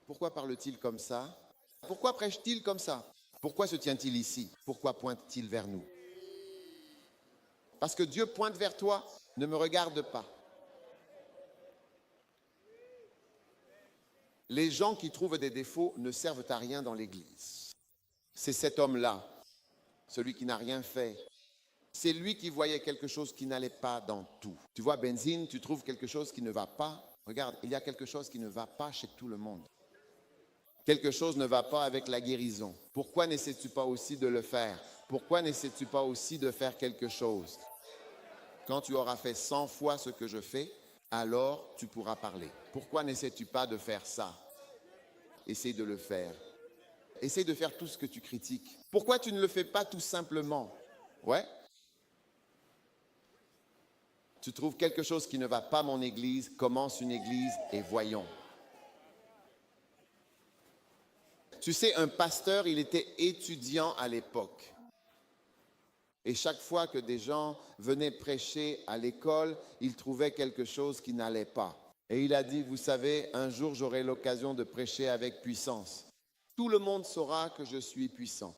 Pourquoi parle-t-il comme ça? Pourquoi prêche-t-il comme ça? Pourquoi se tient-il ici? Pourquoi pointe-t-il vers nous? Parce que Dieu pointe vers toi, ne me regarde pas. Les gens qui trouvent des défauts ne servent à rien dans l'Église. C'est cet homme-là, celui qui n'a rien fait. C'est lui qui voyait quelque chose qui n'allait pas dans tout. Tu vois, Benzine, tu trouves quelque chose qui ne va pas. Regarde, il y a quelque chose qui ne va pas chez tout le monde. Quelque chose ne va pas avec la guérison. Pourquoi n'essaies-tu pas aussi de le faire? Pourquoi n'essaies-tu pas aussi de faire quelque chose? Quand tu auras fait 100 fois ce que je fais, alors tu pourras parler. Pourquoi n'essaies-tu pas de faire ça? Essaye de le faire. Essaye de faire tout ce que tu critiques. Pourquoi tu ne le fais pas tout simplement? Ouais? Tu trouves quelque chose qui ne va pas, mon église, commence une église et voyons. Tu sais, un pasteur, il était étudiant à l'époque. Et chaque fois que des gens venaient prêcher à l'école, ils trouvaient quelque chose qui n'allait pas. Et il a dit, vous savez, un jour j'aurai l'occasion de prêcher avec puissance. Tout le monde saura que je suis puissant.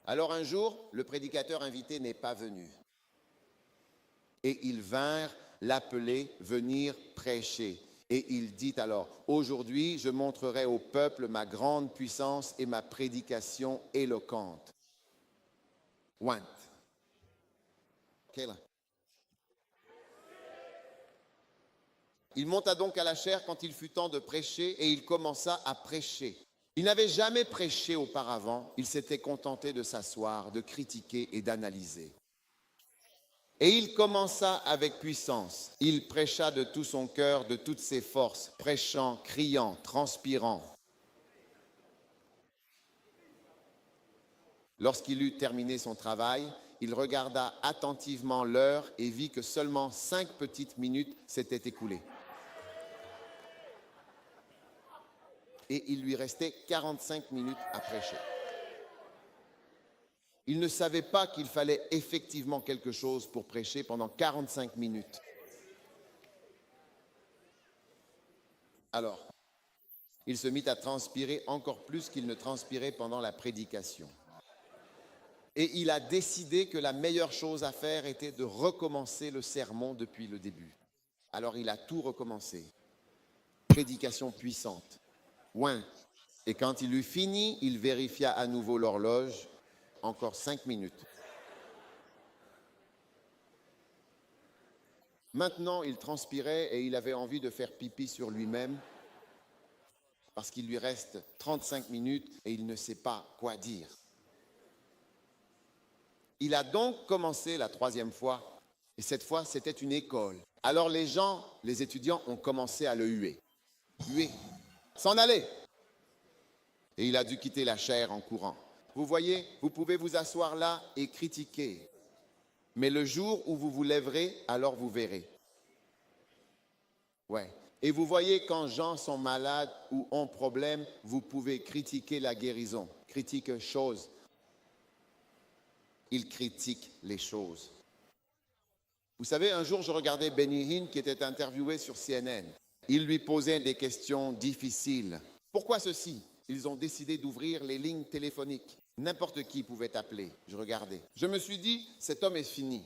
Alors un jour, le prédicateur invité n'est pas venu. Et ils vinrent l'appelait venir prêcher. Et il dit alors, aujourd'hui, je montrerai au peuple ma grande puissance et ma prédication éloquente. Went. Kayla. Il monta donc à la chaire quand il fut temps de prêcher et il commença à prêcher. Il n'avait jamais prêché auparavant, il s'était contenté de s'asseoir, de critiquer et d'analyser. Et il commença avec puissance. Il prêcha de tout son cœur, de toutes ses forces, prêchant, criant, transpirant. Lorsqu'il eut terminé son travail, il regarda attentivement l'heure et vit que seulement 5 petites minutes s'étaient écoulées. Et il lui restait 45 minutes à prêcher. Il ne savait pas qu'il fallait effectivement quelque chose pour prêcher pendant 45 minutes. Alors, il se mit à transpirer encore plus qu'il ne transpirait pendant la prédication. Et il a décidé que la meilleure chose à faire était de recommencer le sermon depuis le début. Alors il a tout recommencé. Prédication puissante. Ouin. Et quand il eut fini, il vérifia à nouveau l'horloge. Encore 5 minutes. Maintenant, il transpirait et il avait envie de faire pipi sur lui-même parce qu'il lui reste 35 minutes et il ne sait pas quoi dire. Il a donc commencé la 3e fois et cette fois, c'était une école. Alors les gens, les étudiants ont commencé à le huer. Huer, s'en aller. Et il a dû quitter la chaire en courant. Vous voyez, vous pouvez vous asseoir là et critiquer. Mais le jour où vous vous lèverez, alors vous verrez. Ouais. Et vous voyez, quand gens sont malades ou ont problème, vous pouvez critiquer la guérison. Critique chose. Il critique les choses. Vous savez, un jour, je regardais Benny Hinn qui était interviewé sur CNN. Il lui posait des questions difficiles. Pourquoi ceci? Ils ont décidé d'ouvrir les lignes téléphoniques. N'importe qui pouvait appeler. Je regardais. Je me suis dit, cet homme est fini.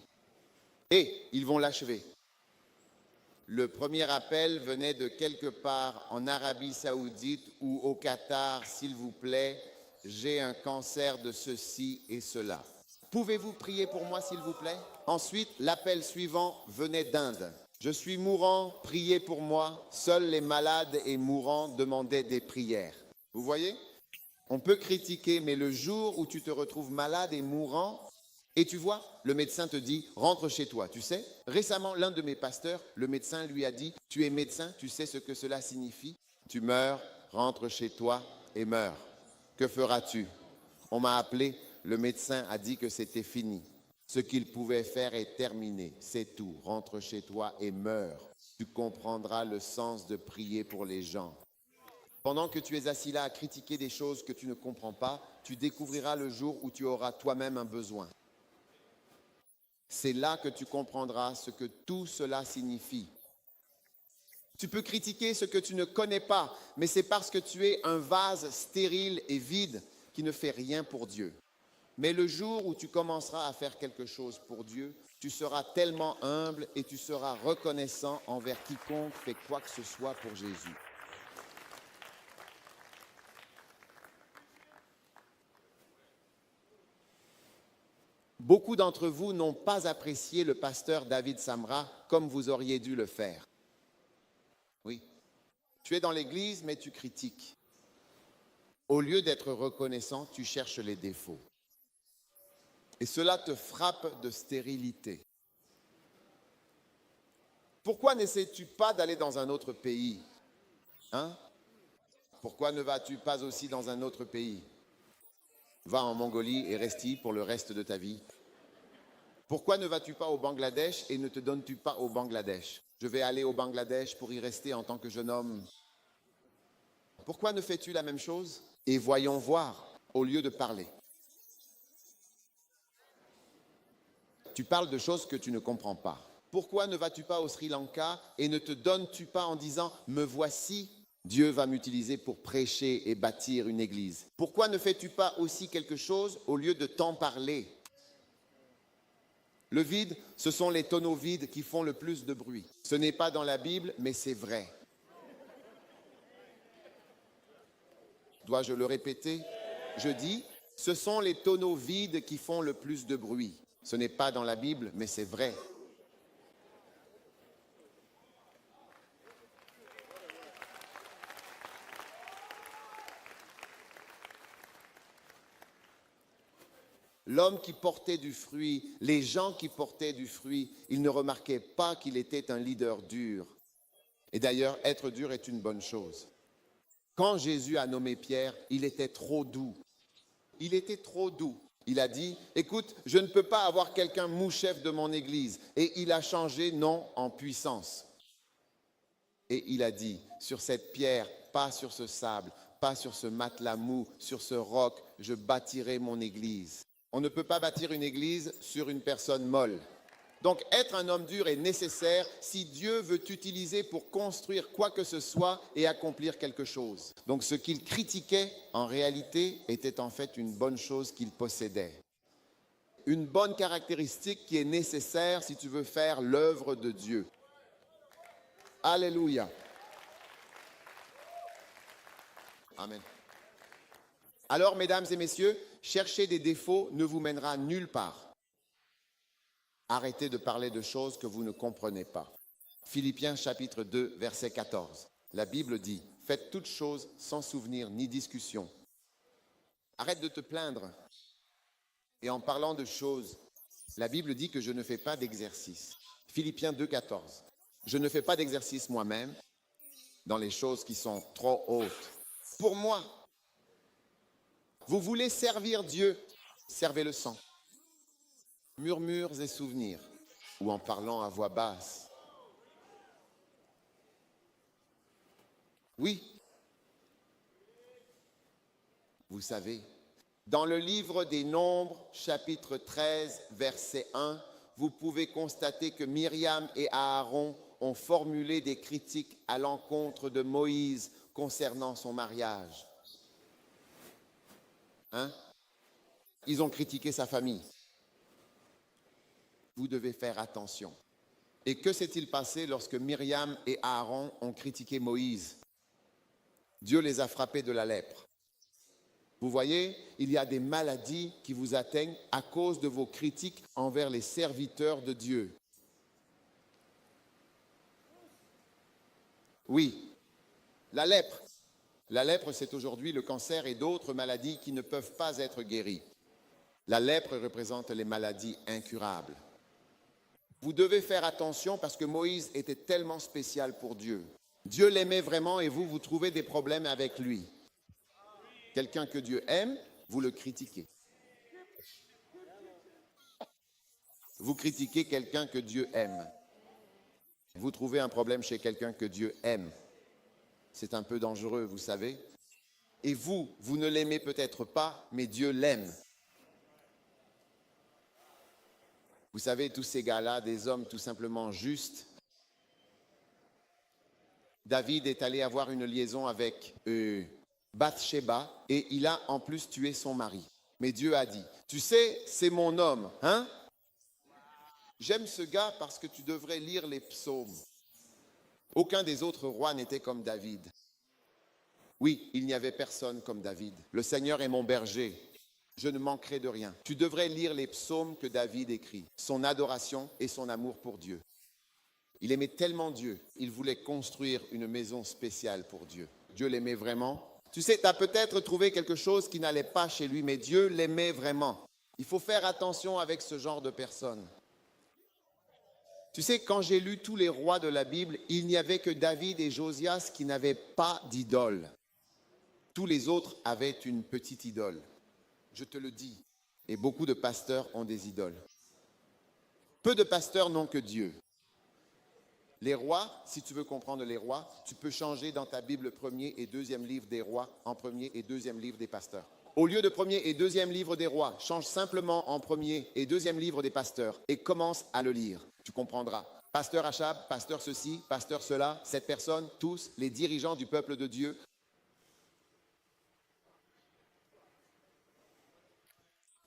Et ils vont l'achever. Le premier appel venait de quelque part en Arabie Saoudite ou au Qatar, s'il vous plaît, j'ai un cancer de ceci et cela. Pouvez-vous prier pour moi, s'il vous plaît? Ensuite, l'appel suivant venait d'Inde. Je suis mourant, priez pour moi. Seuls les malades et mourants demandaient des prières. Vous voyez? On peut critiquer, mais le jour où tu te retrouves malade et mourant, et tu vois, le médecin te dit, rentre chez toi. Tu sais, récemment, l'un de mes pasteurs, le médecin lui a dit, tu es médecin, tu sais ce que cela signifie? Tu meurs, rentre chez toi et meurs. Que feras-tu? On m'a appelé, le médecin a dit que c'était fini. Ce qu'il pouvait faire est terminé, c'est tout. Rentre chez toi et meurs. Tu comprendras le sens de prier pour les gens. Pendant que tu es assis là à critiquer des choses que tu ne comprends pas, tu découvriras le jour où tu auras toi-même un besoin. C'est là que tu comprendras ce que tout cela signifie. Tu peux critiquer ce que tu ne connais pas, mais c'est parce que tu es un vase stérile et vide qui ne fait rien pour Dieu. Mais le jour où tu commenceras à faire quelque chose pour Dieu, tu seras tellement humble et tu seras reconnaissant envers quiconque fait quoi que ce soit pour Jésus. Beaucoup d'entre vous n'ont pas apprécié le pasteur David Samra comme vous auriez dû le faire. Oui. Tu es dans l'église, mais tu critiques. Au lieu d'être reconnaissant, tu cherches les défauts. Et cela te frappe de stérilité. Pourquoi n'essaies-tu pas d'aller dans un autre pays? Hein? Pourquoi ne vas-tu pas aussi dans un autre pays? Va en Mongolie et reste-y pour le reste de ta vie. Pourquoi ne vas-tu pas au Bangladesh et ne te donnes-tu pas au Bangladesh? Je vais aller au Bangladesh pour y rester en tant que jeune homme. Pourquoi ne fais-tu la même chose? Et voyons voir, au lieu de parler. Tu parles de choses que tu ne comprends pas. Pourquoi ne vas-tu pas au Sri Lanka et ne te donnes-tu pas en disant « Me voici, Dieu va m'utiliser pour prêcher et bâtir une église ». Pourquoi ne fais-tu pas aussi quelque chose au lieu de t'en parler? Le vide, ce sont les tonneaux vides qui font le plus de bruit. Ce n'est pas dans la Bible, mais c'est vrai. Dois-je le répéter? Je dis, ce sont les tonneaux vides qui font le plus de bruit. Ce n'est pas dans la Bible, mais c'est vrai. L'homme qui portait du fruit, les gens qui portaient du fruit, ils ne remarquaient pas qu'il était un leader dur. Et d'ailleurs, être dur est une bonne chose. Quand Jésus a nommé Pierre, il était trop doux. Il était trop doux. Il a dit, écoute, je ne peux pas avoir quelqu'un mou chef de mon église. Et il a changé nom en puissance. Et il a dit, sur cette pierre, pas sur ce sable, pas sur ce matelas mou, sur ce roc, je bâtirai mon église. On ne peut pas bâtir une église sur une personne molle. Donc, être un homme dur est nécessaire si Dieu veut t'utiliser pour construire quoi que ce soit et accomplir quelque chose. Donc, ce qu'il critiquait, en réalité, était en fait une bonne chose qu'il possédait. Une bonne caractéristique qui est nécessaire si tu veux faire l'œuvre de Dieu. Alléluia. Amen. Alors, mesdames et messieurs, chercher des défauts ne vous mènera nulle part. Arrêtez de parler de choses que vous ne comprenez pas. Philippiens chapitre 2, verset 14. La Bible dit, faites toutes choses sans souvenir ni discussion. Arrête de te plaindre. Et en parlant de choses, la Bible dit que je ne fais pas d'exercice. Philippiens 2, 14. Je ne fais pas d'exercice moi-même dans les choses qui sont trop hautes. Pour moi, vous voulez servir Dieu, servez-le sans murmures et souvenirs, ou en parlant à voix basse. Oui, vous savez, dans le livre des Nombres, chapitre 13, verset 1, vous pouvez constater que Myriam et Aaron ont formulé des critiques à l'encontre de Moïse concernant son mariage. Ils ont critiqué sa famille. Vous devez faire attention. Et que s'est-il passé lorsque Myriam et Aaron ont critiqué Moïse? Dieu les a frappés de la lèpre. Vous voyez, il y a des maladies qui vous atteignent à cause de vos critiques envers les serviteurs de Dieu. Oui, la lèpre. La lèpre, c'est aujourd'hui le cancer et d'autres maladies qui ne peuvent pas être guéries. La lèpre représente les maladies incurables. Vous devez faire attention parce que Moïse était tellement spécial pour Dieu. Dieu l'aimait vraiment et vous trouvez des problèmes avec lui. Quelqu'un que Dieu aime, vous le critiquez. Vous critiquez quelqu'un que Dieu aime. Vous trouvez un problème chez quelqu'un que Dieu aime. C'est un peu dangereux, vous savez. Et vous ne l'aimez peut-être pas, mais Dieu l'aime. Vous savez, tous ces gars-là, des hommes tout simplement justes. David est allé avoir une liaison avec Bathsheba et il a en plus tué son mari. Mais Dieu a dit, tu sais, c'est mon homme, hein? J'aime ce gars parce que tu devrais lire les psaumes. Aucun des autres rois n'était comme David. Oui, il n'y avait personne comme David. Le Seigneur est mon berger. Je ne manquerai de rien. Tu devrais lire les psaumes que David écrit, son adoration et son amour pour Dieu. Il aimait tellement Dieu, il voulait construire une maison spéciale pour Dieu. Dieu l'aimait vraiment. Tu sais, tu as peut-être trouvé quelque chose qui n'allait pas chez lui, mais Dieu l'aimait vraiment. Il faut faire attention avec ce genre de personnes. Tu sais, quand j'ai lu tous les rois de la Bible, il n'y avait que David et Josias qui n'avaient pas d'idole. Tous les autres avaient une petite idole. Je te le dis. Et beaucoup de pasteurs ont des idoles. Peu de pasteurs n'ont que Dieu. Les rois, si tu veux comprendre les rois, tu peux changer dans ta Bible premier et deuxième livre des rois en premier et deuxième livre des pasteurs. Au lieu de premier et deuxième livre des rois, change simplement en premier et deuxième livre des pasteurs et commence à le lire. Tu comprendras. Pasteur Achab, pasteur ceci, pasteur cela, cette personne, tous les dirigeants du peuple de Dieu.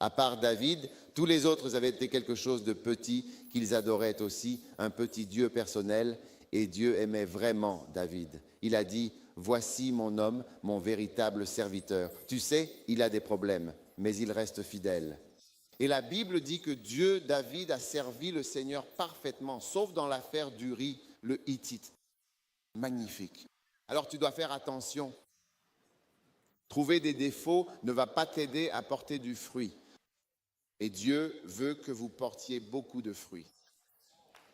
À part David, tous les autres avaient été quelque chose de petit qu'ils adoraient aussi, un petit Dieu personnel, et Dieu aimait vraiment David. Il a dit, voici mon homme, mon véritable serviteur. Tu sais, il a des problèmes, mais il reste fidèle. Et la Bible dit que Dieu, David, a servi le Seigneur parfaitement, sauf dans l'affaire d'Uri, le Hittite. Magnifique. Alors tu dois faire attention. Trouver des défauts ne va pas t'aider à porter du fruit. Et Dieu veut que vous portiez beaucoup de fruits.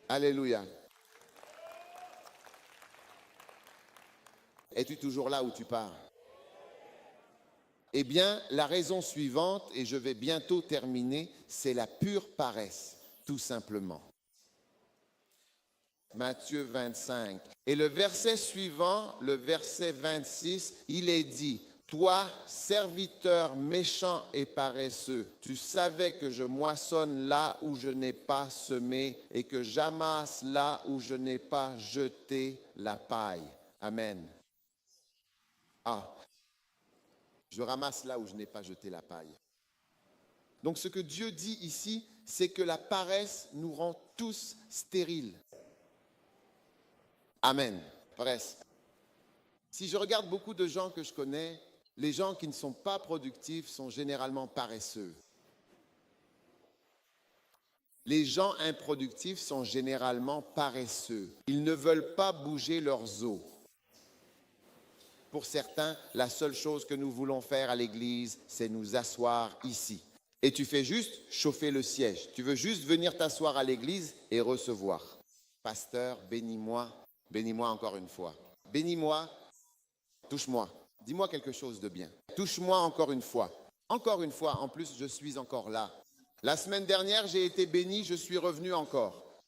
Alléluia. Es-tu toujours là où tu pars? Eh bien, la raison suivante, et je vais bientôt terminer, c'est la pure paresse, tout simplement. Matthieu 25. Et le verset suivant, le verset 26, il est dit, « Toi, serviteur méchant et paresseux, tu savais que je moissonne là où je n'ai pas semé et que j'amasse là où je n'ai pas jeté la paille. » Amen. Ah, je ramasse là où je n'ai pas jeté la paille. Donc ce que Dieu dit ici, c'est que la paresse nous rend tous stériles. Amen. Paresse. Si je regarde beaucoup de gens que je connais, les gens qui ne sont pas productifs sont généralement paresseux. Les gens improductifs sont généralement paresseux. Ils ne veulent pas bouger leurs os. Pour certains, la seule chose que nous voulons faire à l'église, c'est nous asseoir ici. Et tu fais juste chauffer le siège. Tu veux juste venir t'asseoir à l'église et recevoir. Pasteur, bénis-moi encore une fois. Bénis-moi, touche-moi. Dis-moi quelque chose de bien. Touche-moi encore une fois. Encore une fois, en plus, je suis encore là. La semaine dernière, j'ai été béni, je suis revenu encore.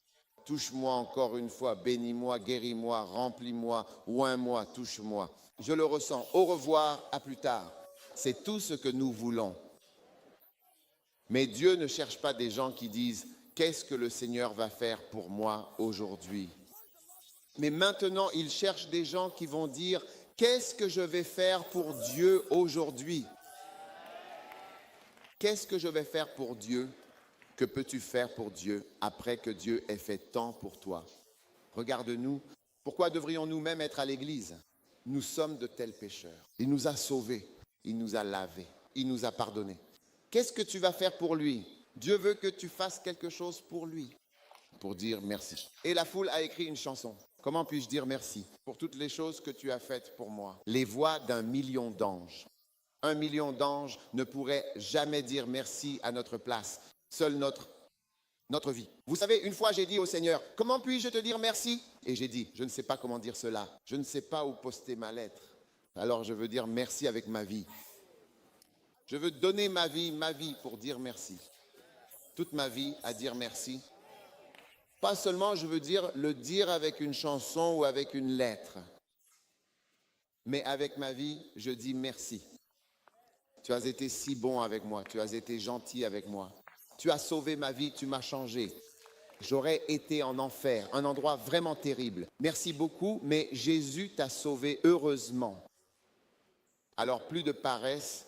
Touche-moi encore une fois, bénis-moi, guéris-moi, remplis-moi, oins-moi, touche-moi. Je le ressens. Au revoir, à plus tard. C'est tout ce que nous voulons. Mais Dieu ne cherche pas des gens qui disent « Qu'est-ce que le Seigneur va faire pour moi aujourd'hui ?» Mais maintenant, il cherche des gens qui vont dire « Qu'est-ce que je vais faire pour Dieu aujourd'hui ?» Qu'est-ce que je vais faire pour Dieu? Que peux-tu faire pour Dieu après que Dieu ait fait tant pour toi? Regarde-nous. Pourquoi devrions-nous même être à l'église? Nous sommes de tels pécheurs. Il nous a sauvés, il nous a lavés, il nous a pardonnés. Qu'est-ce que tu vas faire pour lui? Dieu veut que tu fasses quelque chose pour lui, pour dire merci. Et la foule a écrit une chanson. Comment puis-je dire merci pour toutes les choses que tu as faites pour moi? Les voix d'un million d'anges. 1 million d'anges ne pourraient jamais dire merci à notre place. Seule notre vie. Vous savez, une fois j'ai dit au Seigneur, comment puis-je te dire merci? Et j'ai dit, je ne sais pas comment dire cela. Je ne sais pas où poster ma lettre. Alors je veux dire merci avec ma vie. Je veux donner ma vie pour dire merci. Toute ma vie à dire merci. Pas seulement, je veux dire, le dire avec une chanson ou avec une lettre. Mais avec ma vie, je dis merci. Tu as été si bon avec moi, tu as été gentil avec moi. Tu as sauvé ma vie, tu m'as changé. J'aurais été en enfer, un endroit vraiment terrible. Merci beaucoup, mais Jésus t'a sauvé heureusement. Alors plus de paresse.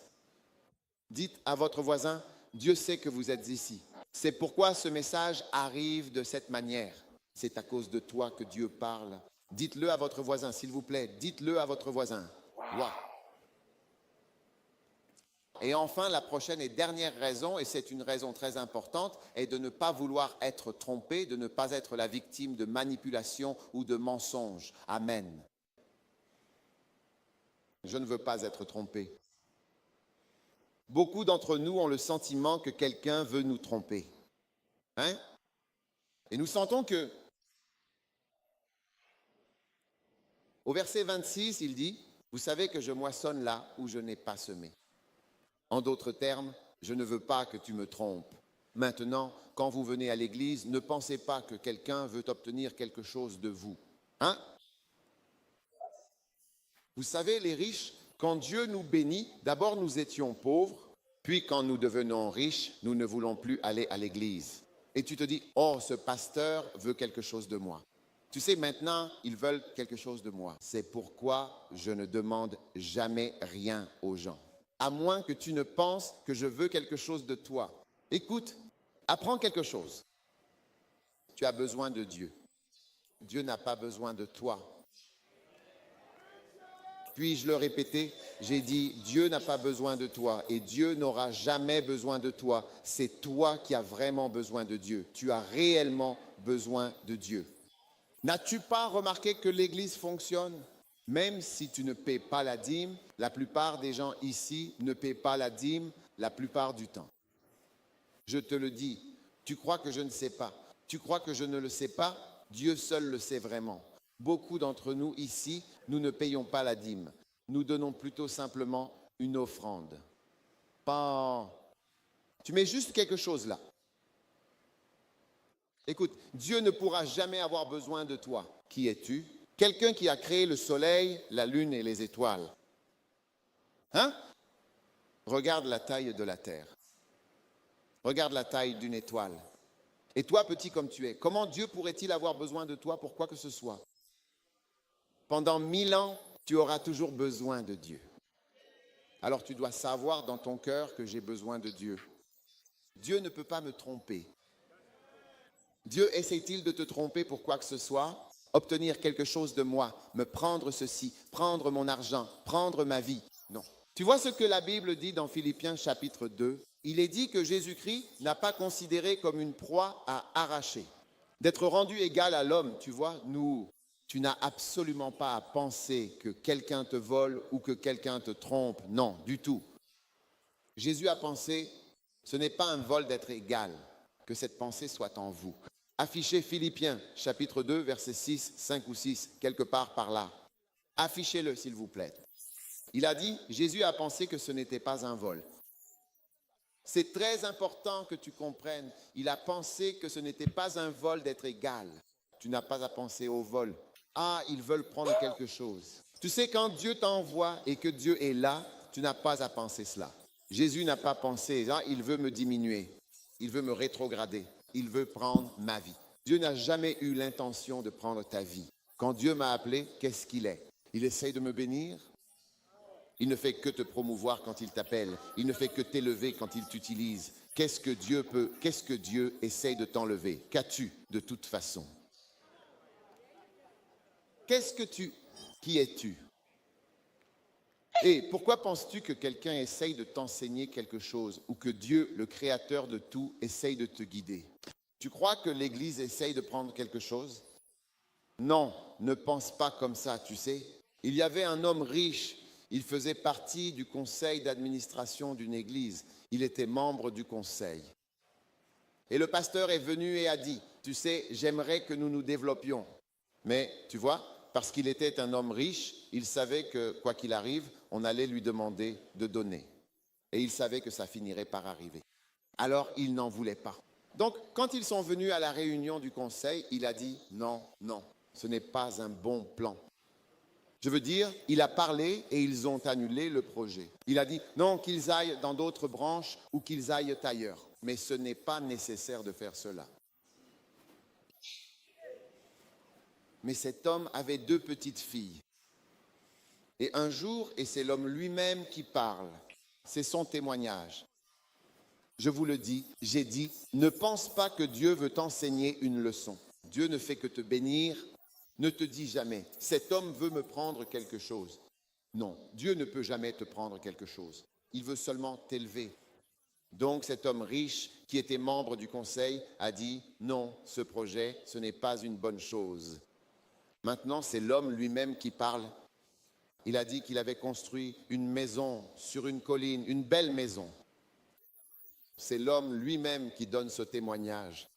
Dites à votre voisin, Dieu sait que vous êtes ici. C'est pourquoi ce message arrive de cette manière. C'est à cause de toi que Dieu parle. Dites-le à votre voisin, s'il vous plaît. Dites-le à votre voisin. Wow. Et enfin, la prochaine et dernière raison, et c'est une raison très importante, est de ne pas vouloir être trompé, de ne pas être la victime de manipulation ou de mensonges. Amen. Je ne veux pas être trompé. Beaucoup d'entre nous ont le sentiment que quelqu'un veut nous tromper. Hein? Et nous sentons que, au verset 26, il dit, « Vous savez que je moissonne là où je n'ai pas semé. » En d'autres termes, je ne veux pas que tu me trompes. Maintenant, quand vous venez à l'église, ne pensez pas que quelqu'un veut obtenir quelque chose de vous. Hein? Vous savez, les riches, quand Dieu nous bénit, d'abord nous étions pauvres, puis quand nous devenons riches, nous ne voulons plus aller à l'église. Et tu te dis, oh, ce pasteur veut quelque chose de moi. Tu sais, maintenant, ils veulent quelque chose de moi. C'est pourquoi je ne demande jamais rien aux gens. à moins que tu ne penses que je veux quelque chose de toi. Écoute, apprends quelque chose. Tu as besoin de Dieu. Dieu n'a pas besoin de toi. Puis-je le répéter? J'ai dit, Dieu n'a pas besoin de toi et Dieu n'aura jamais besoin de toi. C'est toi qui as vraiment besoin de Dieu. Tu as réellement besoin de Dieu. N'as-tu pas remarqué que l'Église fonctionne? Même si tu ne paies pas la dîme, la plupart des gens ici ne paient pas la dîme la plupart du temps. Je te le dis, tu crois que je ne sais pas. Tu crois que je ne le sais pas? Dieu seul le sait vraiment. Beaucoup d'entre nous ici, nous ne payons pas la dîme. Nous donnons plutôt simplement une offrande. Pas... Tu mets juste quelque chose là. Écoute, Dieu ne pourra jamais avoir besoin de toi. Qui es-tu? Quelqu'un qui a créé le soleil, la lune et les étoiles. Hein? Regarde la taille de la terre. Regarde la taille d'une étoile. Et toi, petit comme tu es, comment Dieu pourrait-il avoir besoin de toi pour quoi que ce soit? Pendant 1000 ans, tu auras toujours besoin de Dieu. Alors tu dois savoir dans ton cœur que j'ai besoin de Dieu. Dieu ne peut pas me tromper. Dieu essaie-t-il de te tromper pour quoi que ce soit? Obtenir quelque chose de moi, me prendre ceci, prendre mon argent, prendre ma vie? Non. Tu vois ce que la Bible dit dans Philippiens chapitre 2? Il est dit que Jésus-Christ n'a pas considéré comme une proie à arracher. D'être rendu égal à l'homme, tu vois, tu n'as absolument pas à penser que quelqu'un te vole ou que quelqu'un te trompe. Non, du tout. Jésus a pensé, ce n'est pas un vol d'être égal, que cette pensée soit en vous. Affichez Philippiens, chapitre 2, versets 6, 5 ou 6, quelque part par là. Affichez-le, s'il vous plaît. Il a dit, Jésus a pensé que ce n'était pas un vol. C'est très important que tu comprennes. Il a pensé que ce n'était pas un vol d'être égal. Tu n'as pas à penser au vol. Ah, ils veulent prendre quelque chose. Tu sais, quand Dieu t'envoie et que Dieu est là, tu n'as pas à penser cela. Jésus n'a pas pensé, ah, il veut me diminuer, il veut me rétrograder, il veut prendre ma vie. Dieu n'a jamais eu l'intention de prendre ta vie. Quand Dieu m'a appelé, qu'est-ce qu'il est? Il essaye de me bénir. Il ne fait que te promouvoir quand il t'appelle. Il ne fait que t'élever quand il t'utilise. Qu'est-ce que Dieu essaye de t'enlever? Qu'as-tu de toute façon? Qui es-tu? Et pourquoi penses-tu que quelqu'un essaye de t'enseigner quelque chose ou que Dieu, le créateur de tout, essaye de te guider? Tu crois que l'Église essaye de prendre quelque chose? Non, ne pense pas comme ça, tu sais. Il y avait un homme riche, il faisait partie du conseil d'administration d'une église. Il était membre du conseil. Et le pasteur est venu et a dit, tu sais, j'aimerais que nous nous développions. Mais, tu vois, parce qu'il était un homme riche, il savait que, quoi qu'il arrive, on allait lui demander de donner. Et il savait que ça finirait par arriver. Alors, il n'en voulait pas. Donc, quand ils sont venus à la réunion du conseil, il a dit, non, non, ce n'est pas un bon plan. Je veux dire, il a parlé et ils ont annulé le projet. Il a dit, non, qu'ils aillent dans d'autres branches ou qu'ils aillent ailleurs. Mais ce n'est pas nécessaire de faire cela. Mais cet homme avait 2 petites filles. Et un jour, et c'est l'homme lui-même qui parle, c'est son témoignage. Je vous le dis, j'ai dit, ne pense pas que Dieu veut t'enseigner une leçon. Dieu ne fait que te bénir. Ne te dis jamais, cet homme veut me prendre quelque chose. Non, Dieu ne peut jamais te prendre quelque chose. Il veut seulement t'élever. Donc cet homme riche qui était membre du conseil a dit, non, ce projet, ce n'est pas une bonne chose. Maintenant, c'est l'homme lui-même qui parle. Il a dit qu'il avait construit une maison sur une colline, une belle maison. C'est l'homme lui-même qui donne ce témoignage.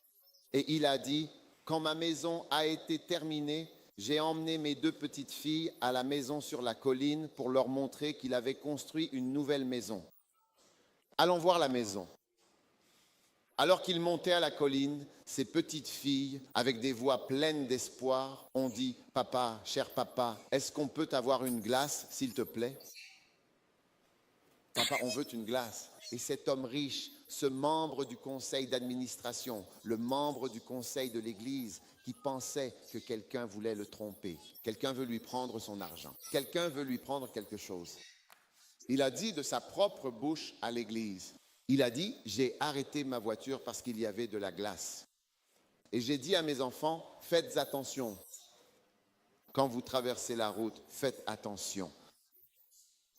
Et il a dit, quand ma maison a été terminée, j'ai emmené mes 2 petites filles à la maison sur la colline pour leur montrer qu'il avait construit une nouvelle maison. Allons voir la maison. Alors qu'il montait à la colline, ces petites filles, avec des voix pleines d'espoir, ont dit, « Papa, cher papa, est-ce qu'on peut avoir une glace, s'il te plaît ?» Papa, on veut une glace. Et cet homme riche, ce membre du conseil d'administration, le membre du conseil de l'église, qui pensait que quelqu'un voulait le tromper, quelqu'un veut lui prendre son argent, quelqu'un veut lui prendre quelque chose. Il a dit de sa propre bouche à l'église. Il a dit, j'ai arrêté ma voiture parce qu'il y avait de la glace. Et j'ai dit à mes enfants, faites attention. Quand vous traversez la route, faites attention.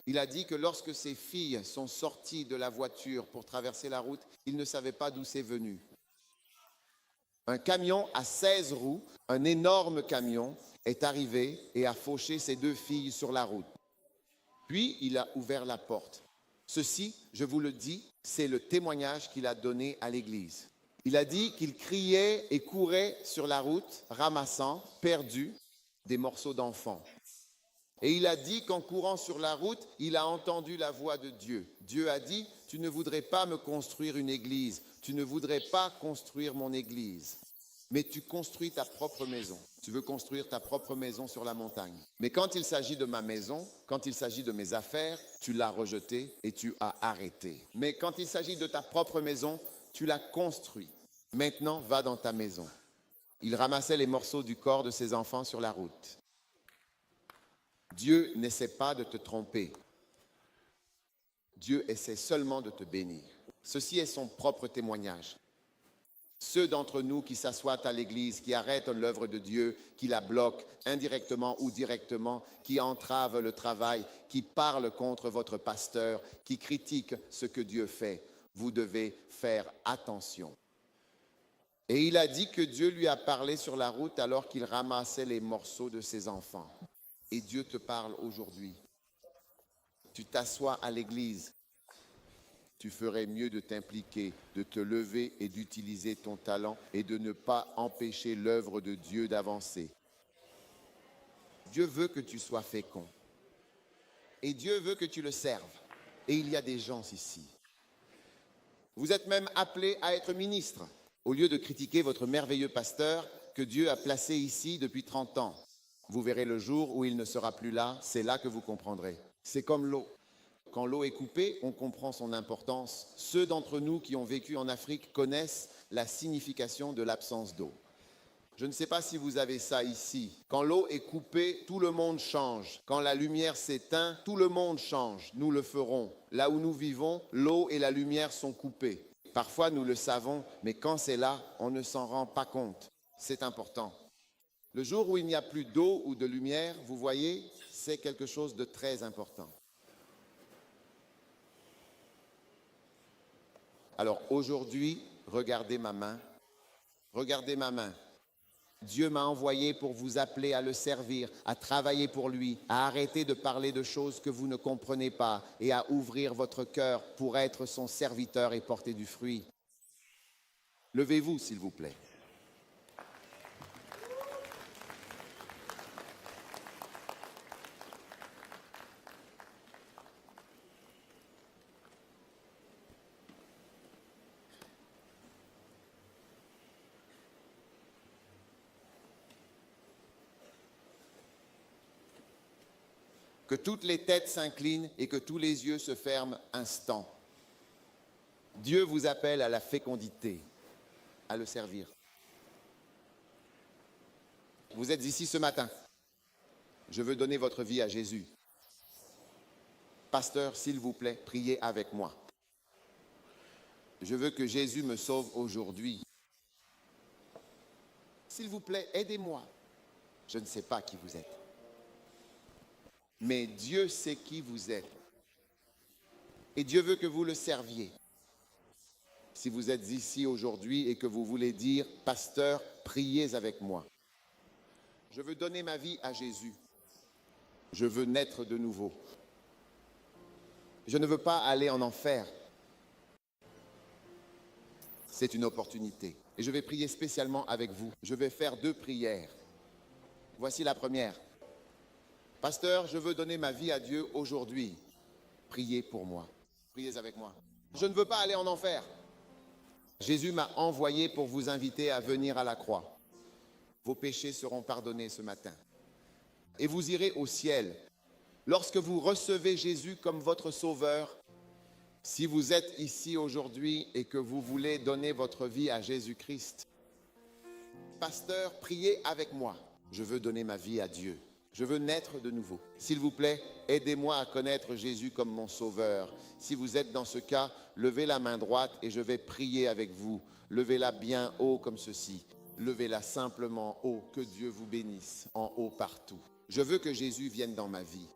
Il a dit que lorsque ses filles sont sorties de la voiture pour traverser la route, ils ne savaient pas d'où c'est venu. Un camion à 16 roues, un énorme camion, est arrivé et a fauché ses 2 filles sur la route. Puis, il a ouvert la porte. Ceci, je vous le dis, c'est le témoignage qu'il a donné à l'Église. Il a dit qu'il criait et courait sur la route, ramassant, perdu, des morceaux d'enfants. Et il a dit qu'en courant sur la route, il a entendu la voix de Dieu. Dieu a dit, tu ne voudrais pas me construire une église, tu ne voudrais pas construire mon église, mais tu construis ta propre maison. Tu veux construire ta propre maison sur la montagne. Mais quand il s'agit de ma maison, quand il s'agit de mes affaires, tu l'as rejeté et tu as arrêté. Mais quand il s'agit de ta propre maison, tu l'as construit. Maintenant, va dans ta maison. Il ramassait les morceaux du corps de ses enfants sur la route. Dieu n'essaie pas de te tromper. Dieu essaie seulement de te bénir. Ceci est son propre témoignage. Ceux d'entre nous qui s'assoient à l'église, qui arrêtent l'œuvre de Dieu, qui la bloquent indirectement ou directement, qui entravent le travail, qui parlent contre votre pasteur, qui critiquent ce que Dieu fait, vous devez faire attention. Et il a dit que Dieu lui a parlé sur la route alors qu'il ramassait les morceaux de ses enfants. Et Dieu te parle aujourd'hui. Tu t'assois à l'église. Tu ferais mieux de t'impliquer, de te lever et d'utiliser ton talent et de ne pas empêcher l'œuvre de Dieu d'avancer. Dieu veut que tu sois fécond. Et Dieu veut que tu le serves. Et il y a des gens ici. Vous êtes même appelés à être ministre. Au lieu de critiquer votre merveilleux pasteur que Dieu a placé ici depuis 30 ans. Vous verrez le jour où il ne sera plus là, c'est là que vous comprendrez. C'est comme l'eau. Quand l'eau est coupée, on comprend son importance. Ceux d'entre nous qui ont vécu en Afrique connaissent la signification de l'absence d'eau. Je ne sais pas si vous avez ça ici. Quand l'eau est coupée, tout le monde change. Quand la lumière s'éteint, tout le monde change. Nous le ferons. Là où nous vivons, l'eau et la lumière sont coupées. Parfois, nous le savons, mais quand c'est là, on ne s'en rend pas compte. C'est important. Le jour où il n'y a plus d'eau ou de lumière, vous voyez, c'est quelque chose de très important. Alors aujourd'hui, regardez ma main. Regardez ma main. Dieu m'a envoyé pour vous appeler à le servir, à travailler pour lui, à arrêter de parler de choses que vous ne comprenez pas et à ouvrir votre cœur pour être son serviteur et porter du fruit. Levez-vous, s'il vous plaît. Que toutes les têtes s'inclinent et que tous les yeux se ferment un instant. Dieu vous appelle à la fécondité, à le servir. Vous êtes ici ce matin. Je veux donner votre vie à Jésus. Pasteur, s'il vous plaît, priez avec moi. Je veux que Jésus me sauve aujourd'hui. S'il vous plaît, aidez-moi. Je ne sais pas qui vous êtes. Mais Dieu sait qui vous êtes. Et Dieu veut que vous le serviez. Si vous êtes ici aujourd'hui et que vous voulez dire, pasteur, priez avec moi. Je veux donner ma vie à Jésus. Je veux naître de nouveau. Je ne veux pas aller en enfer. C'est une opportunité. Et je vais prier spécialement avec vous. Je vais faire 2 prières. Voici la première. Pasteur, je veux donner ma vie à Dieu aujourd'hui. Priez pour moi. Priez avec moi. Je ne veux pas aller en enfer. Jésus m'a envoyé pour vous inviter à venir à la croix. Vos péchés seront pardonnés ce matin. Et vous irez au ciel. Lorsque vous recevez Jésus comme votre sauveur, si vous êtes ici aujourd'hui et que vous voulez donner votre vie à Jésus-Christ, pasteur, priez avec moi. Je veux donner ma vie à Dieu. Je veux naître de nouveau. S'il vous plaît, aidez-moi à connaître Jésus comme mon sauveur. Si vous êtes dans ce cas, levez la main droite et je vais prier avec vous. Levez-la bien haut comme ceci. Levez-la simplement haut. Que Dieu vous bénisse en haut partout. Je veux que Jésus vienne dans ma vie.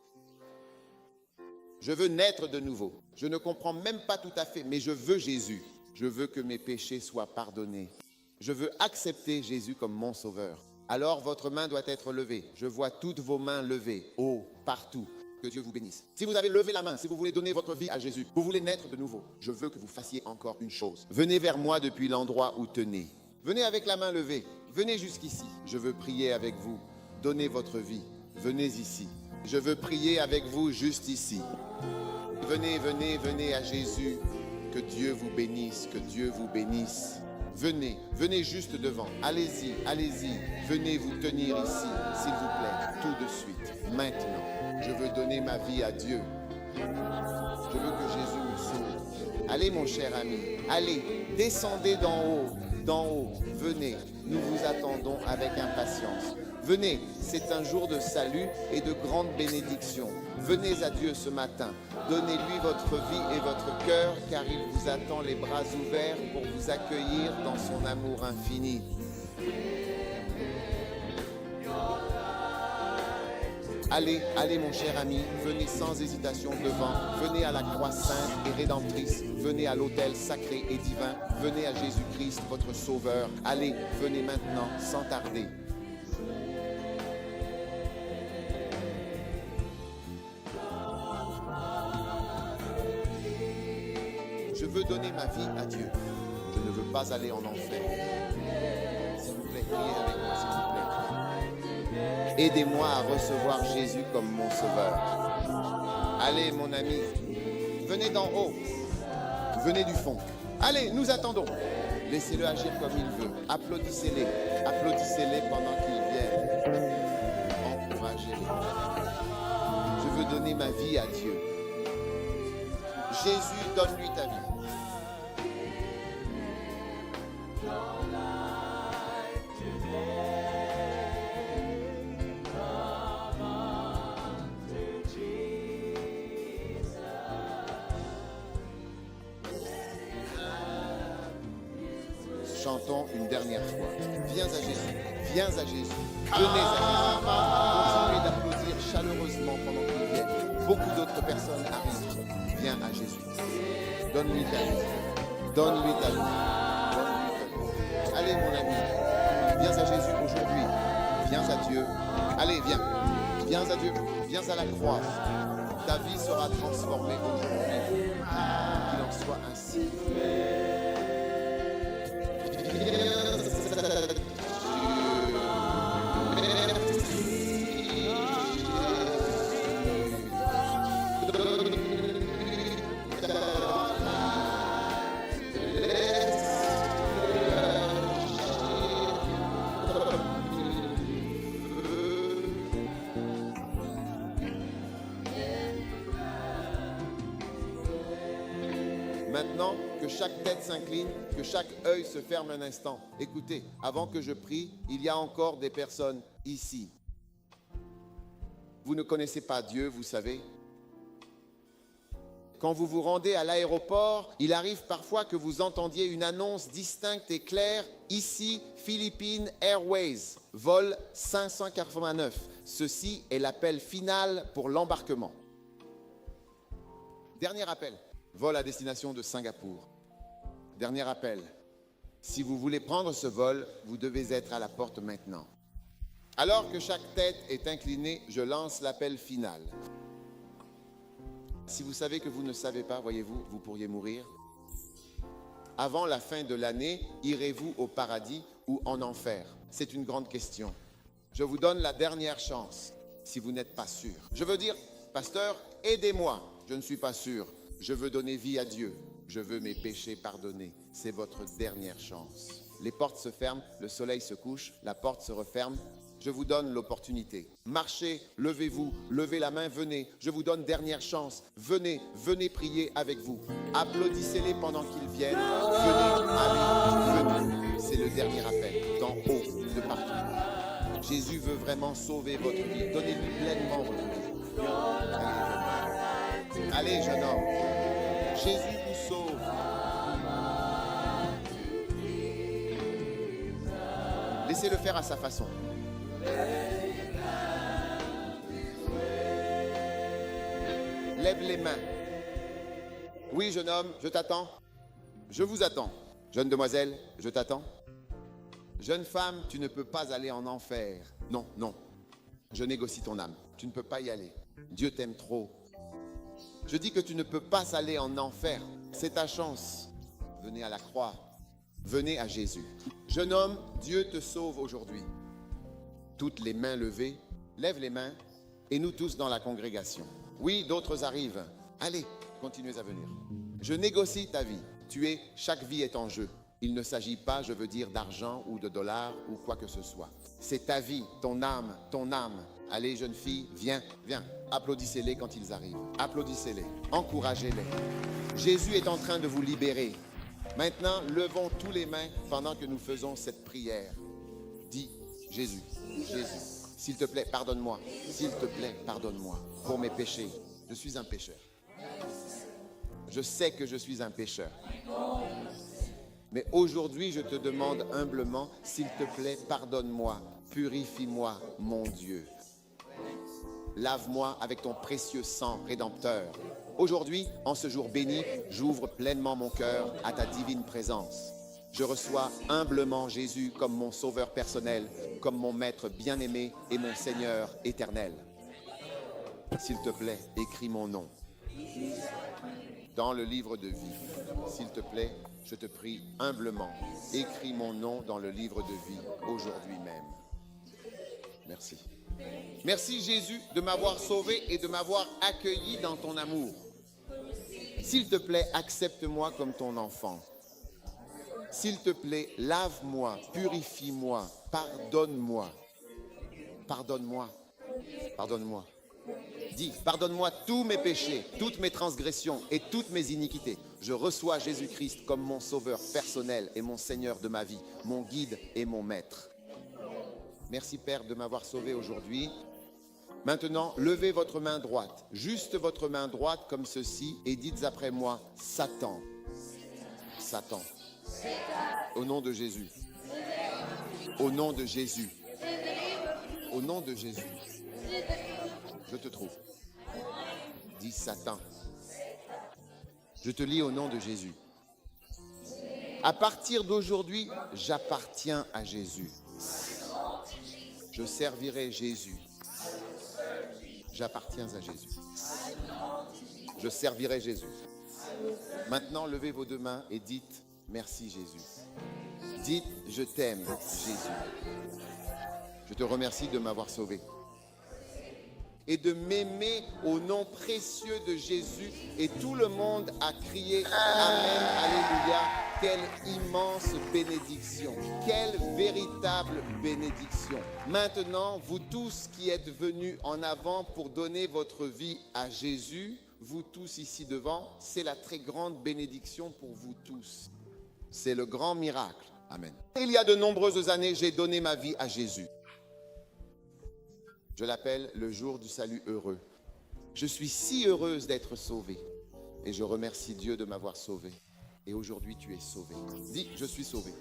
Je veux naître de nouveau. Je ne comprends même pas tout à fait, mais je veux Jésus. Je veux que mes péchés soient pardonnés. Je veux accepter Jésus comme mon sauveur. Alors votre main doit être levée. Je vois toutes vos mains levées, haut, partout. Que Dieu vous bénisse. Si vous avez levé la main, si vous voulez donner votre vie à Jésus, vous voulez naître de nouveau, je veux que vous fassiez encore une chose. Venez vers moi depuis l'endroit où tenez. Venez avec la main levée. Venez jusqu'ici. Je veux prier avec vous. Donnez votre vie. Venez ici. Je veux prier avec vous juste ici. Venez, venez, venez à Jésus. Que Dieu vous bénisse, que Dieu vous bénisse. Venez, venez juste devant. Allez-y, allez-y. Venez vous tenir ici, s'il vous plaît, tout de suite, maintenant. Je veux donner ma vie à Dieu. Je veux que Jésus me sauve. Allez, mon cher ami, allez, descendez d'en haut, venez. Nous vous attendons avec impatience. Venez, c'est un jour de salut et de grande bénédiction. Venez à Dieu ce matin. Donnez-lui votre vie et votre cœur, car il vous attend les bras ouverts pour vous accueillir dans son amour infini. Allez, allez mon cher ami, venez sans hésitation devant. Venez à la croix sainte et rédemptrice. Venez à l'autel sacré et divin. Venez à Jésus-Christ, votre Sauveur. Allez, venez maintenant, sans tarder. Je veux donner ma vie à Dieu. Je ne veux pas aller en enfer. S'il vous plaît, priez avec moi, s'il vous plaît. Aidez-moi à recevoir Jésus comme mon sauveur. Allez, mon ami, venez d'en haut. Venez du fond. Allez, nous attendons. Laissez-le agir comme il veut. Applaudissez-les. Applaudissez-les pendant qu'ils viennent. Encouragez-les. Je veux donner ma vie à Dieu. Jésus, donne-lui ta vie. Chantons une dernière fois. Viens à Jésus. Viens à Jésus. Venez à Jésus. Continuez d'applaudir chaleureusement pendant qu'ils viennent. Beaucoup d'autres personnes arrivent. Viens à Jésus. Donne-lui ta vie. Donne-lui ta vie. Donne-lui ta vie. Allez, mon ami. Viens à Jésus aujourd'hui. Viens à Dieu. Allez, viens. Viens à Dieu. Viens à la croix. Ta vie sera transformée aujourd'hui. Qu'il en soit ainsi. Maintenant, que chaque tête s'incline, que chaque œil se ferme un instant. Écoutez, avant que je prie, il y a encore des personnes ici. Vous ne connaissez pas Dieu, vous savez. Quand vous vous rendez à l'aéroport, il arrive parfois que vous entendiez une annonce distincte et claire. Ici, Philippines Airways, vol 589. Ceci est l'appel final pour l'embarquement. Dernier appel. Vol à destination de Singapour. Dernier appel. Si vous voulez prendre ce vol, vous devez être à la porte maintenant. Alors que chaque tête est inclinée, je lance l'appel final. Si vous savez que vous ne savez pas, voyez-vous, vous pourriez mourir. Avant la fin de l'année, irez-vous au paradis ou en enfer? C'est une grande question. Je vous donne la dernière chance, si vous n'êtes pas sûr. Je veux dire, pasteur, aidez-moi. Je ne suis pas sûr. Je veux donner vie à Dieu. Je veux mes péchés pardonnés. C'est votre dernière chance. Les portes se ferment, le soleil se couche, la porte se referme. Je vous donne l'opportunité. Marchez, levez-vous, levez la main, venez. Je vous donne dernière chance. Venez, venez prier avec vous. Applaudissez-les pendant qu'ils viennent. Venez, allez, venez. C'est le dernier appel, d'en haut, de partout. Jésus veut vraiment sauver votre vie. Donnez-lui pleinement votre vie. Allez, jeune homme. Jésus vous sauve. Laissez-le faire à sa façon. Lève les mains. Oui, jeune homme, je t'attends. Je vous attends. Jeune demoiselle, je t'attends. Jeune femme, tu ne peux pas aller en enfer. Non, non. Je négocie ton âme. Tu ne peux pas y aller. Dieu t'aime trop. Je dis que tu ne peux pas aller en enfer. C'est ta chance. Venez à la croix. Venez à Jésus. Jeune homme, Dieu te sauve aujourd'hui. Toutes les mains levées, lève les mains, et nous tous dans la congrégation. Oui, d'autres arrivent. Allez, continuez à venir. Je négocie ta vie. Chaque vie est en jeu. Il ne s'agit pas, je veux dire, d'argent ou de dollars ou quoi que ce soit. C'est ta vie, ton âme, ton âme. Allez, jeune fille, viens, viens. Applaudissez-les quand ils arrivent. Applaudissez-les. Encouragez-les. Jésus est en train de vous libérer. Maintenant, levons tous les mains pendant que nous faisons cette prière. Dis, Jésus, Jésus, s'il te plaît, pardonne-moi. S'il te plaît, pardonne-moi pour mes péchés. Je suis un pécheur. Je sais que je suis un pécheur. Mais aujourd'hui, je te demande humblement, s'il te plaît, pardonne-moi, purifie-moi, mon Dieu. Lave-moi avec ton précieux sang rédempteur. Aujourd'hui, en ce jour béni, j'ouvre pleinement mon cœur à ta divine présence. Je reçois humblement Jésus comme mon sauveur personnel, comme mon maître bien-aimé et mon Seigneur éternel. S'il te plaît, écris mon nom dans le livre de vie. S'il te plaît, je te prie humblement, écris mon nom dans le livre de vie aujourd'hui même. Merci. Merci Jésus de m'avoir sauvé et de m'avoir accueilli dans ton amour. S'il te plaît, accepte-moi comme ton enfant. S'il te plaît, lave-moi, purifie-moi, pardonne-moi. Pardonne-moi. Pardonne-moi. Dis, pardonne-moi tous mes péchés, toutes mes transgressions et toutes mes iniquités. Je reçois Jésus-Christ comme mon sauveur personnel et mon Seigneur de ma vie, mon guide et mon maître. Merci Père de m'avoir sauvé aujourd'hui. Maintenant, levez votre main droite, juste votre main droite comme ceci et dites après moi, Satan. Satan. Au nom de Jésus. Au nom de Jésus. Au nom de Jésus. Je te trouve. Dis Satan. Je te lis au nom de Jésus. À partir d'aujourd'hui, j'appartiens à Jésus. Je servirai Jésus. J'appartiens à Jésus. Je servirai Jésus. Maintenant, levez vos deux mains et dites merci Jésus. Dites je t'aime Jésus. Je te remercie de m'avoir sauvé et de m'aimer au nom précieux de Jésus. Et tout le monde a crié Amen, Alléluia. Quelle immense bénédiction, quelle véritable bénédiction. Maintenant, vous tous qui êtes venus en avant pour donner votre vie à Jésus, vous tous ici devant, c'est la très grande bénédiction pour vous tous. C'est le grand miracle. Amen. Il y a de nombreuses années, j'ai donné ma vie à Jésus. Je l'appelle le jour du salut heureux. Je suis si heureuse d'être sauvée. Et je remercie Dieu de m'avoir sauvée. Et aujourd'hui, tu es sauvé. Dis, je suis sauvé.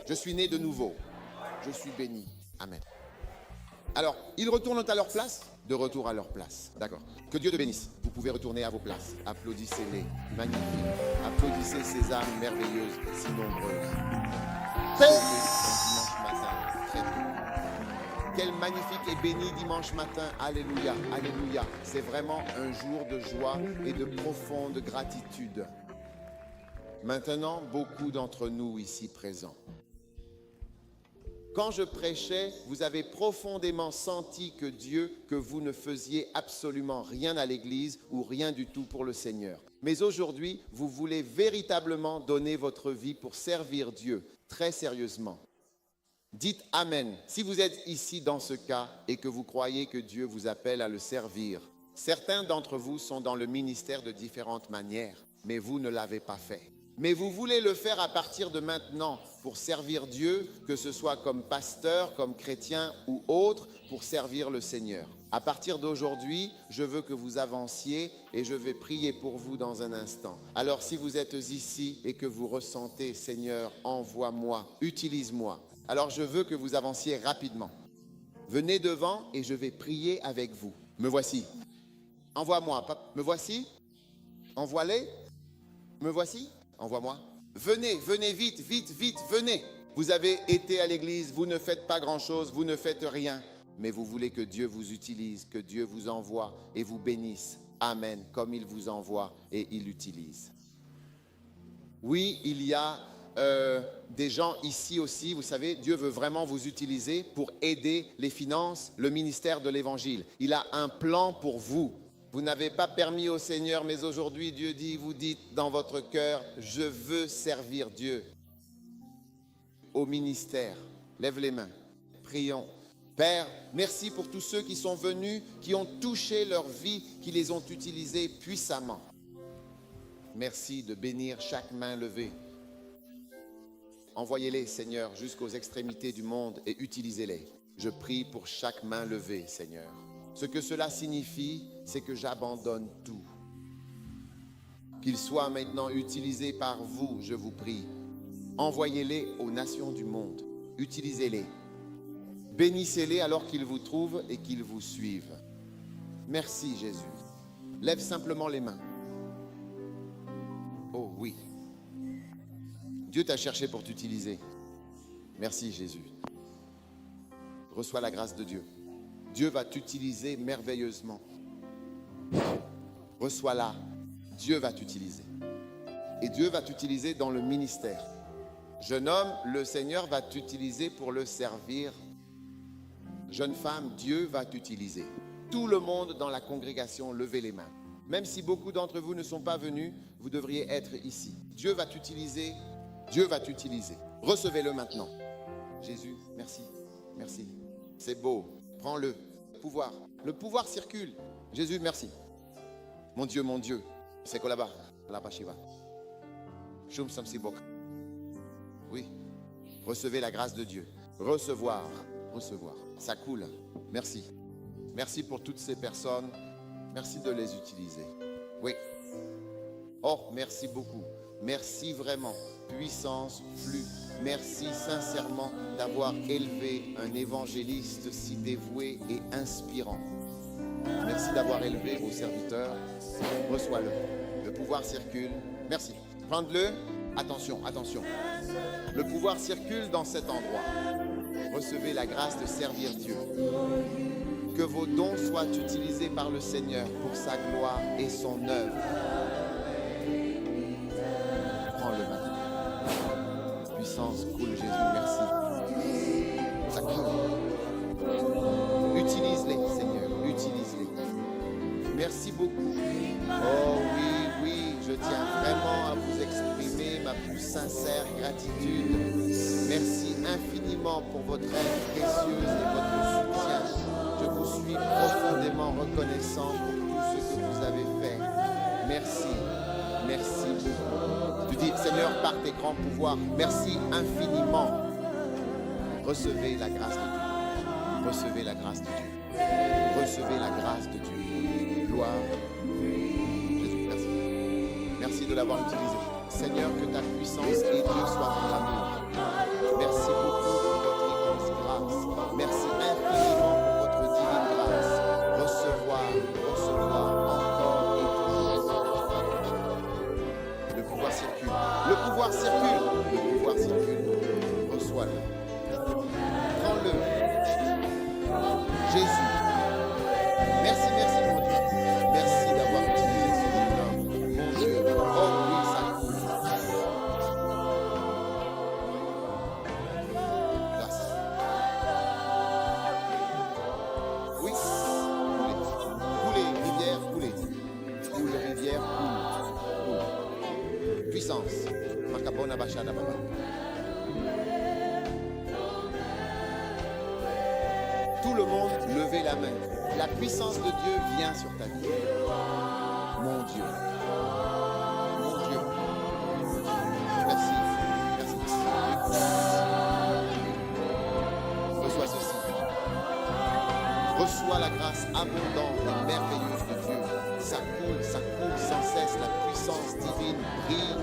Je suis né de nouveau. Je suis béni. Amen. Alors, ils retournent à leur place? De retour à leur place. D'accord. Que Dieu te bénisse. Vous pouvez retourner à vos places. Applaudissez-les. Magnifique. Applaudissez ces âmes merveilleuses, si nombreuses. Dimanche matin, très tôt. Quel magnifique et béni dimanche matin. Alléluia. Alléluia. C'est vraiment un jour de joie et de profonde gratitude. Maintenant, beaucoup d'entre nous ici présents. Quand je prêchais, vous avez profondément senti que vous ne faisiez absolument rien à l'Église ou rien du tout pour le Seigneur. Mais aujourd'hui, vous voulez véritablement donner votre vie pour servir Dieu, très sérieusement. Dites Amen. Si vous êtes ici dans ce cas et que vous croyez que Dieu vous appelle à le servir, certains d'entre vous sont dans le ministère de différentes manières, mais vous ne l'avez pas fait. Mais vous voulez le faire à partir de maintenant pour servir Dieu, que ce soit comme pasteur, comme chrétien ou autre, pour servir le Seigneur. À partir d'aujourd'hui, je veux que vous avanciez et je vais prier pour vous dans un instant. Alors si vous êtes ici et que vous ressentez, Seigneur, envoie-moi, utilise-moi. Alors je veux que vous avanciez rapidement. Venez devant et je vais prier avec vous. Me voici. Envoie-moi. Me voici. Envoie-les. Me voici. Envoie-moi. Venez, venez vite, vite, vite, venez. Vous avez été à l'église, vous ne faites pas grand-chose, vous ne faites rien. Mais vous voulez que Dieu vous utilise, que Dieu vous envoie et vous bénisse. Amen. Comme il vous envoie et il utilise. Oui, il y a des gens ici aussi, vous savez, Dieu veut vraiment vous utiliser pour aider les finances, le ministère de l'Évangile. Il a un plan pour vous. Vous n'avez pas permis au Seigneur, mais aujourd'hui, Dieu dit, vous dites dans votre cœur, je veux servir Dieu. Au ministère, lève les mains, prions. Père, merci pour tous ceux qui sont venus, qui ont touché leur vie, qui les ont utilisés puissamment. Merci de bénir chaque main levée. Envoyez-les, Seigneur, jusqu'aux extrémités du monde et utilisez-les. Je prie pour chaque main levée, Seigneur. Ce que cela signifie, c'est que j'abandonne tout. Qu'ils soient maintenant utilisés par vous, je vous prie. Envoyez-les aux nations du monde. Utilisez-les. Bénissez-les alors qu'ils vous trouvent et qu'ils vous suivent. Merci, Jésus. Lève simplement les mains. Oh oui. Dieu t'a cherché pour t'utiliser. Merci, Jésus. Reçois la grâce de Dieu. Dieu va t'utiliser merveilleusement. Reçois-la. Dieu va t'utiliser. Et Dieu va t'utiliser dans le ministère. Jeune homme, le Seigneur va t'utiliser pour le servir. Jeune femme, Dieu va t'utiliser. Tout le monde dans la congrégation, levez les mains. Même si beaucoup d'entre vous ne sont pas venus, vous devriez être ici. Dieu va t'utiliser. Dieu va t'utiliser. Recevez-le maintenant. Jésus, merci. Merci. C'est beau. Prends-le. Pouvoir. Le pouvoir circule. Jésus, merci. Mon Dieu. C'est quoi là-bas? Là-bas, Shiva. Shum Samsibok. Oui. Recevez la grâce de Dieu. Recevoir. Ça coule. Merci. Merci pour toutes ces personnes. Merci de les utiliser. Oui. Oh, merci beaucoup. Merci vraiment. Puissance, flux. Merci sincèrement d'avoir élevé un évangéliste si dévoué et inspirant. Merci d'avoir élevé vos serviteurs. Reçois-le. Le pouvoir circule. Merci. Prends-le. Attention. Le pouvoir circule dans cet endroit. Recevez la grâce de servir Dieu. Que vos dons soient utilisés par le Seigneur pour sa gloire et son œuvre. Prends-le maintenant. Puissance coule, Jésus, merci. Ça coule. Utilise-les, Seigneur, utilise-les. Merci beaucoup. Oh oui, je tiens vraiment à vous exprimer ma plus sincère gratitude. Merci infiniment pour votre aide précieuse et votre soutien. Je vous suis profondément reconnaissant pour tout ce que vous avez fait. Merci beaucoup. Tu dis, Seigneur, par tes grands pouvoirs, merci infiniment. Recevez la grâce de Dieu. Recevez la grâce de Dieu. Recevez la grâce de Dieu. Gloire. Jésus, merci. Merci de l'avoir utilisé. Seigneur, que ta puissance et Dieu soient dans l'amour. Merci beaucoup pour votre immense grâce. Merci infiniment pour votre divine grâce. Recevoir encore et toujours. Le pouvoir circule. Reçois-le. Prends-le. Jésus. Merci mon Dieu. Merci d'avoir utilisé ce homme. Mon Dieu. Oh oui, ça coule. Grâce. Oui. Coulez, rivière, coulez. Coule, rivière, coule. Puissance. Makabona Bachada Baba. Tout le monde, levez la main. La puissance de Dieu vient sur ta vie. Mon Dieu. Reçois la grâce abondante et merveilleuse de Dieu. Ça coule sans cesse. La puissance divine brille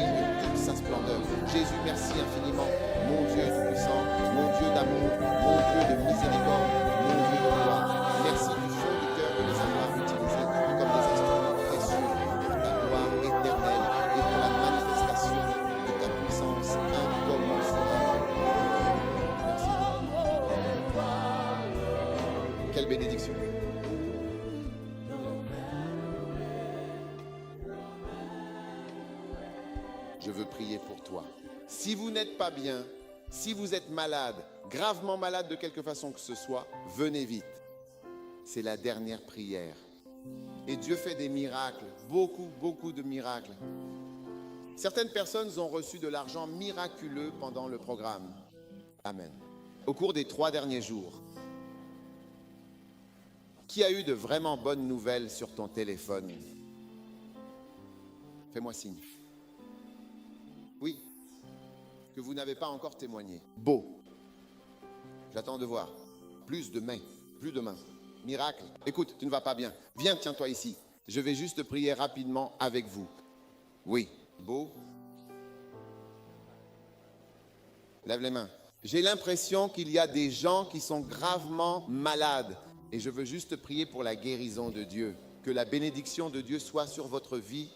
de toute sa splendeur. Jésus, merci infiniment. Mon Dieu tout-puissant, mon Dieu d'amour, mon Dieu de miséricorde, mon Dieu de gloire. Merci du fond du cœur de les avoir utilisés comme des instruments précieux pour ta gloire éternelle et pour la manifestation de ta puissance incommensurable. Merci. Quelle bénédiction. Je veux prier pour toi. Si vous n'êtes pas bien, si vous êtes malade, gravement malade de quelque façon que ce soit, venez vite. C'est la dernière prière. Et Dieu fait des miracles, beaucoup de miracles. Certaines personnes ont reçu de l'argent miraculeux pendant le programme. Amen. Au cours des 3 derniers jours, qui a eu de vraiment bonnes nouvelles sur ton téléphone? Fais-moi signe. Oui, que vous n'avez pas encore témoigné. Beau. J'attends de voir. Plus de mains. Miracle. Écoute, tu ne vas pas bien. Viens, tiens-toi ici. Je vais juste prier rapidement avec vous. Oui. Beau. Lève les mains. J'ai l'impression qu'il y a des gens qui sont gravement malades. Et je veux juste prier pour la guérison de Dieu. Que la bénédiction de Dieu soit sur votre vie.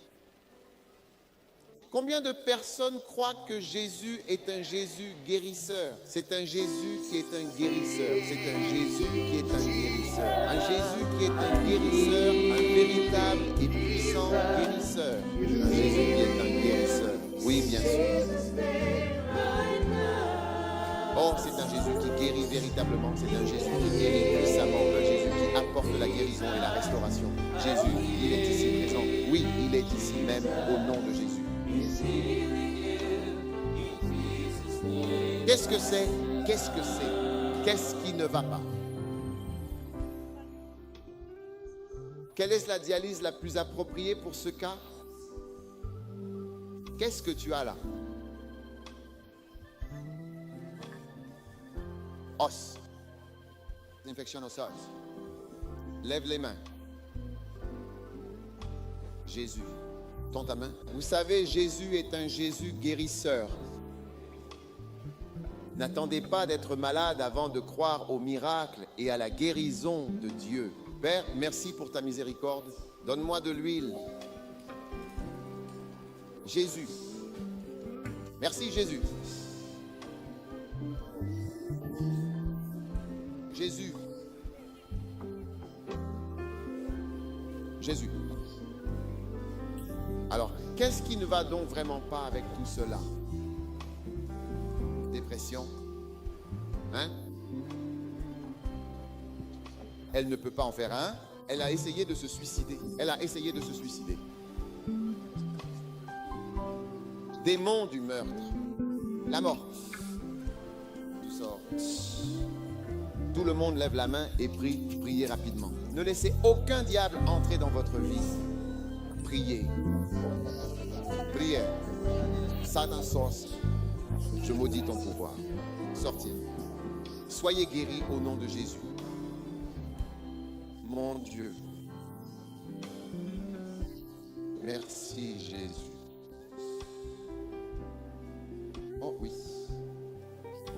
Combien de personnes croient que Jésus est un Jésus guérisseur? C'est un Jésus qui est un guérisseur. C'est un Jésus qui est un guérisseur. Un Jésus qui est un guérisseur, un véritable et puissant guérisseur. Un Jésus qui est un guérisseur. Oui, bien sûr. Oh, c'est un Jésus qui guérit véritablement. C'est un Jésus qui guérit puissamment. Un Jésus qui apporte la guérison et la restauration. Jésus, il est ici présent. Oui, il est ici même au nom de Jésus. Qu'est-ce que c'est? Qu'est-ce que c'est? Qu'est-ce qui ne va pas? Quelle est la dialyse la plus appropriée pour ce cas? Qu'est-ce que tu as là? Os. Infection osseuse. Lève les mains. Jésus. Tends ta main. Vous savez, Jésus est un Jésus guérisseur. N'attendez pas d'être malade avant de croire au miracle et à la guérison de Dieu. Père, merci pour ta miséricorde. Donne-moi de l'huile. Jésus. Merci Jésus. Jésus. Jésus. Alors, qu'est-ce qui ne va donc vraiment pas avec tout cela? Dépression. Hein? Elle ne peut pas en faire un. Elle a essayé de se suicider. Démon du meurtre. La mort. Tu sors. Tout le monde lève la main et prie. Priez rapidement. Ne laissez aucun diable entrer dans votre vie. Priez. Prière. Satan sorcier. Je maudis ton pouvoir. Sortir. Soyez guéris au nom de Jésus. Mon Dieu. Merci Jésus. Oh oui.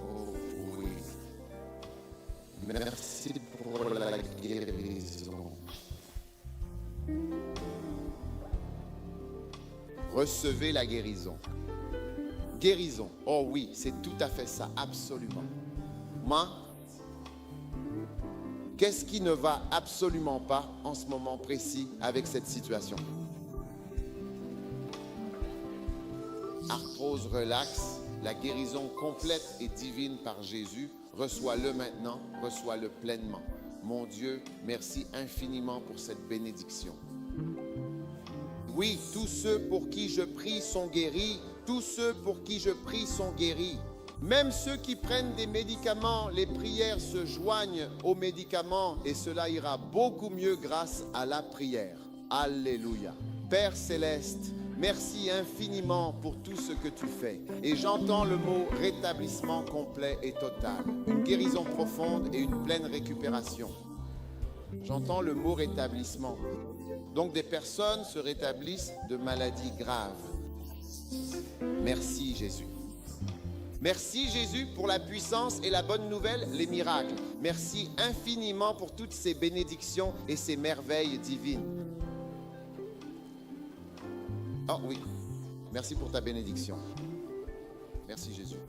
Oh oui. Merci pour la guérison. Recevez la guérison. Guérison. Oh oui, c'est tout à fait ça, absolument. Moi, qu'est-ce qui ne va absolument pas en ce moment précis avec cette situation? Arthrose relaxe, la guérison complète et divine par Jésus. Reçois-le maintenant, reçois-le pleinement. Mon Dieu, merci infiniment pour cette bénédiction. Oui, tous ceux pour qui je prie sont guéris. Tous ceux pour qui je prie sont guéris. Même ceux qui prennent des médicaments, les prières se joignent aux médicaments et cela ira beaucoup mieux grâce à la prière. Alléluia. Père Céleste, merci infiniment pour tout ce que tu fais. Et j'entends le mot rétablissement complet et total. Une guérison profonde et une pleine récupération. J'entends le mot rétablissement. Donc des personnes se rétablissent de maladies graves. Merci Jésus. Merci Jésus pour la puissance et la bonne nouvelle, les miracles. Merci infiniment pour toutes ces bénédictions et ces merveilles divines. Oh oui, merci pour ta bénédiction. Merci Jésus.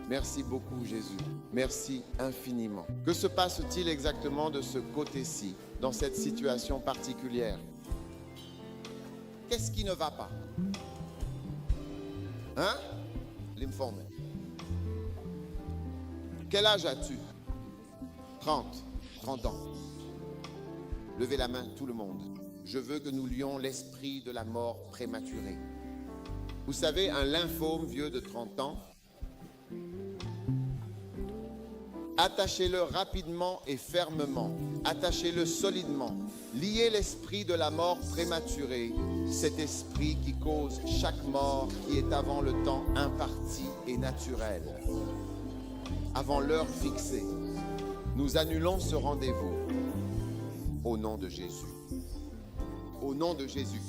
Merci beaucoup Jésus. Merci infiniment. Que se passe-t-il exactement de ce côté-ci, dans cette situation particulière? Qu'est-ce qui ne va pas? Hein? Lymphome. Quel âge as-tu? 30 ans. Levez la main, tout le monde. Je veux que nous lions l'esprit de la mort prématurée. Vous savez, un lymphome vieux de 30 ans, attachez-le rapidement et fermement. Attachez-le solidement. Liez l'esprit de la mort prématurée, cet esprit qui cause chaque mort qui est avant le temps imparti et naturel. Avant l'heure fixée, nous annulons ce rendez-vous au nom de Jésus. Au nom de Jésus,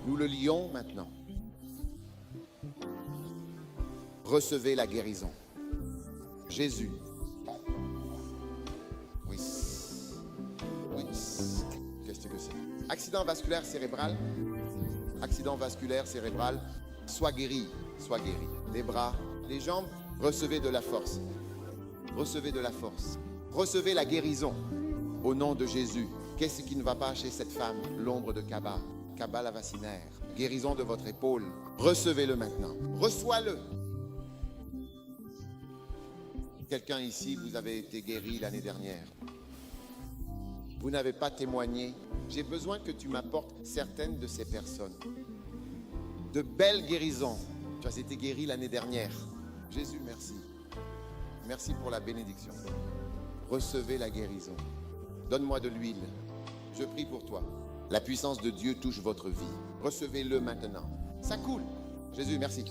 nous le lions maintenant. Recevez la guérison. Jésus. Oui. Oui. Qu'est-ce que c'est? Accident vasculaire cérébral. Accident vasculaire cérébral. Sois guéri. Sois guéri. Les bras, les jambes. Recevez de la force. Recevez de la force. Recevez la guérison. Au nom de Jésus. Qu'est-ce qui ne va pas chez cette femme? L'ombre de Kaba. Kaba la vacinaire. Guérison de votre épaule. Recevez-le maintenant. Reçois-le. Quelqu'un ici, vous avez été guéri l'année dernière. Vous n'avez pas témoigné. J'ai besoin que tu m'apportes certaines de ces personnes. De belles guérisons. Tu as été guéri l'année dernière. Jésus, merci. Merci pour la bénédiction. Recevez la guérison. Donne-moi de l'huile. Je prie pour toi. La puissance de Dieu touche votre vie. Recevez-le maintenant. Ça coule. Jésus, merci.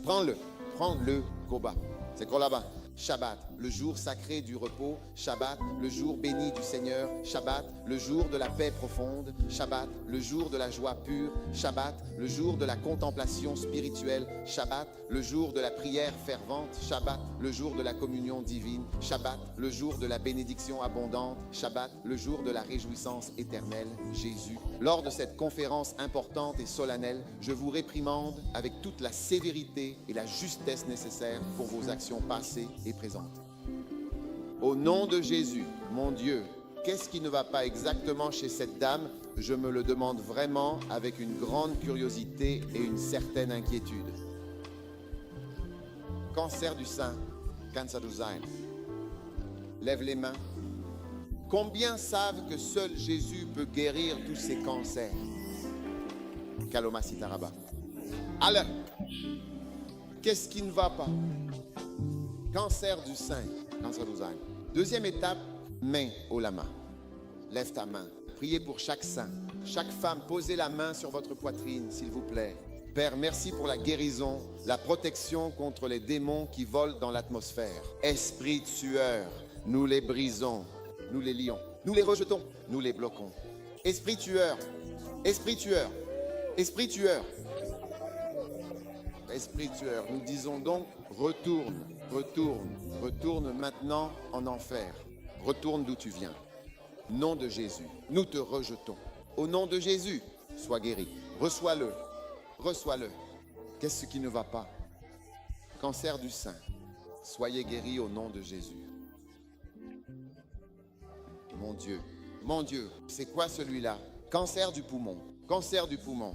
Prends-le. Prends-le, Koba. C'est quoi là-bas? Shabbat, le jour sacré du repos. Shabbat, le jour béni du Seigneur. Shabbat, le jour de la paix profonde. Shabbat, le jour de la joie pure. Shabbat, le jour de la contemplation spirituelle. Shabbat, le jour de la prière fervente. Shabbat, le jour de la communion divine. Shabbat, le jour de la bénédiction abondante. Shabbat, le jour de la réjouissance éternelle. Jésus, lors de cette conférence importante et solennelle, je vous réprimande avec toute la sévérité et la justesse nécessaires pour vos actions passées et présentes. Au nom de Jésus, mon Dieu, qu'est-ce qui ne va pas exactement chez cette dame? Je me le demande vraiment avec une grande curiosité et une certaine inquiétude. Cancer du sein, cancer du sein. Lève les mains. Combien savent que seul Jésus peut guérir tous ces cancers? Kaloma Sitaraba. Alors, qu'est-ce qui ne va pas? Cancer du sein, cancer du sein. Deuxième étape, main au lama. Lève ta main. Priez pour chaque sein. Chaque femme, posez la main sur votre poitrine, s'il vous plaît. Père, merci pour la guérison, la protection contre les démons qui volent dans l'atmosphère. Esprit tueur, nous les brisons, nous les lions, nous les rejetons, nous les bloquons. Esprit tueur, esprit tueur, esprit tueur. Esprit tueur, nous disons donc, retourne, retourne, retourne maintenant en enfer. Retourne d'où tu viens. Nom de Jésus, nous te rejetons. Au nom de Jésus, sois guéri. Reçois-le, reçois-le. Qu'est-ce qui ne va pas? Cancer du sein, soyez guéris au nom de Jésus. Mon Dieu, c'est quoi celui-là? Cancer du poumon, cancer du poumon.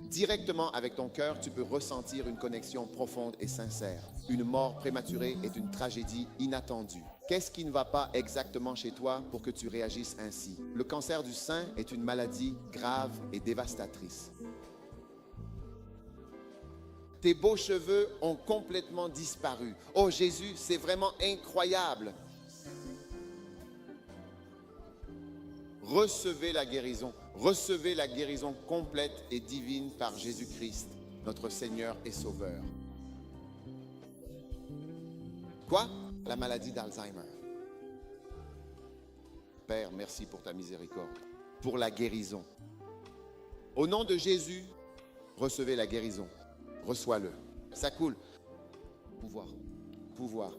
Directement avec ton cœur, tu peux ressentir une connexion profonde et sincère. Une mort prématurée est une tragédie inattendue. Qu'est-ce qui ne va pas exactement chez toi pour que tu réagisses ainsi? Le cancer du sein est une maladie grave et dévastatrice. Tes beaux cheveux ont complètement disparu. Oh Jésus, c'est vraiment incroyable. Recevez la guérison. Recevez la guérison complète et divine par Jésus-Christ, notre Seigneur et Sauveur. Quoi? La maladie d'Alzheimer. Père, merci pour ta miséricorde, pour la guérison. Au nom de Jésus, recevez la guérison. Reçois-le. Ça coule. Pouvoir, pouvoir,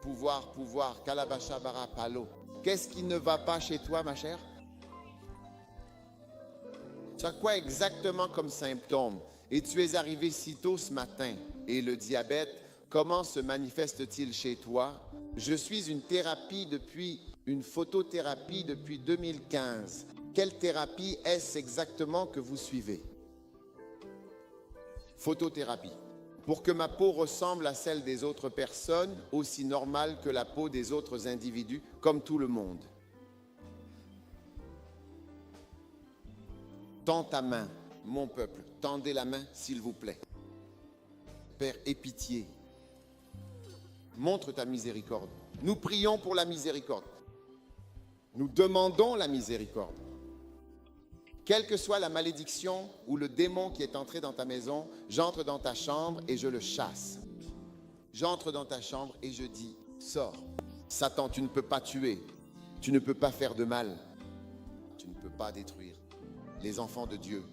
pouvoir, pouvoir. Kalabasha bara palo. Qu'est-ce qui ne va pas chez toi, ma chère? Tu as quoi exactement comme symptôme? Et tu es arrivé si tôt ce matin. Et le diabète, comment se manifeste-t-il chez toi? Je suis une photothérapie depuis 2015. Quelle thérapie est-ce exactement que vous suivez? Photothérapie. Pour que ma peau ressemble à celle des autres personnes, aussi normale que la peau des autres individus, comme tout le monde. Tends ta main, mon peuple, tendez la main, s'il vous plaît. Père, aie pitié. Montre ta miséricorde. Nous prions pour la miséricorde. Nous demandons la miséricorde. Quelle que soit la malédiction ou le démon qui est entré dans ta maison, j'entre dans ta chambre et je le chasse. J'entre dans ta chambre et je dis, sors. Satan, tu ne peux pas tuer. Tu ne peux pas faire de mal. Tu ne peux pas détruire les enfants de Dieu.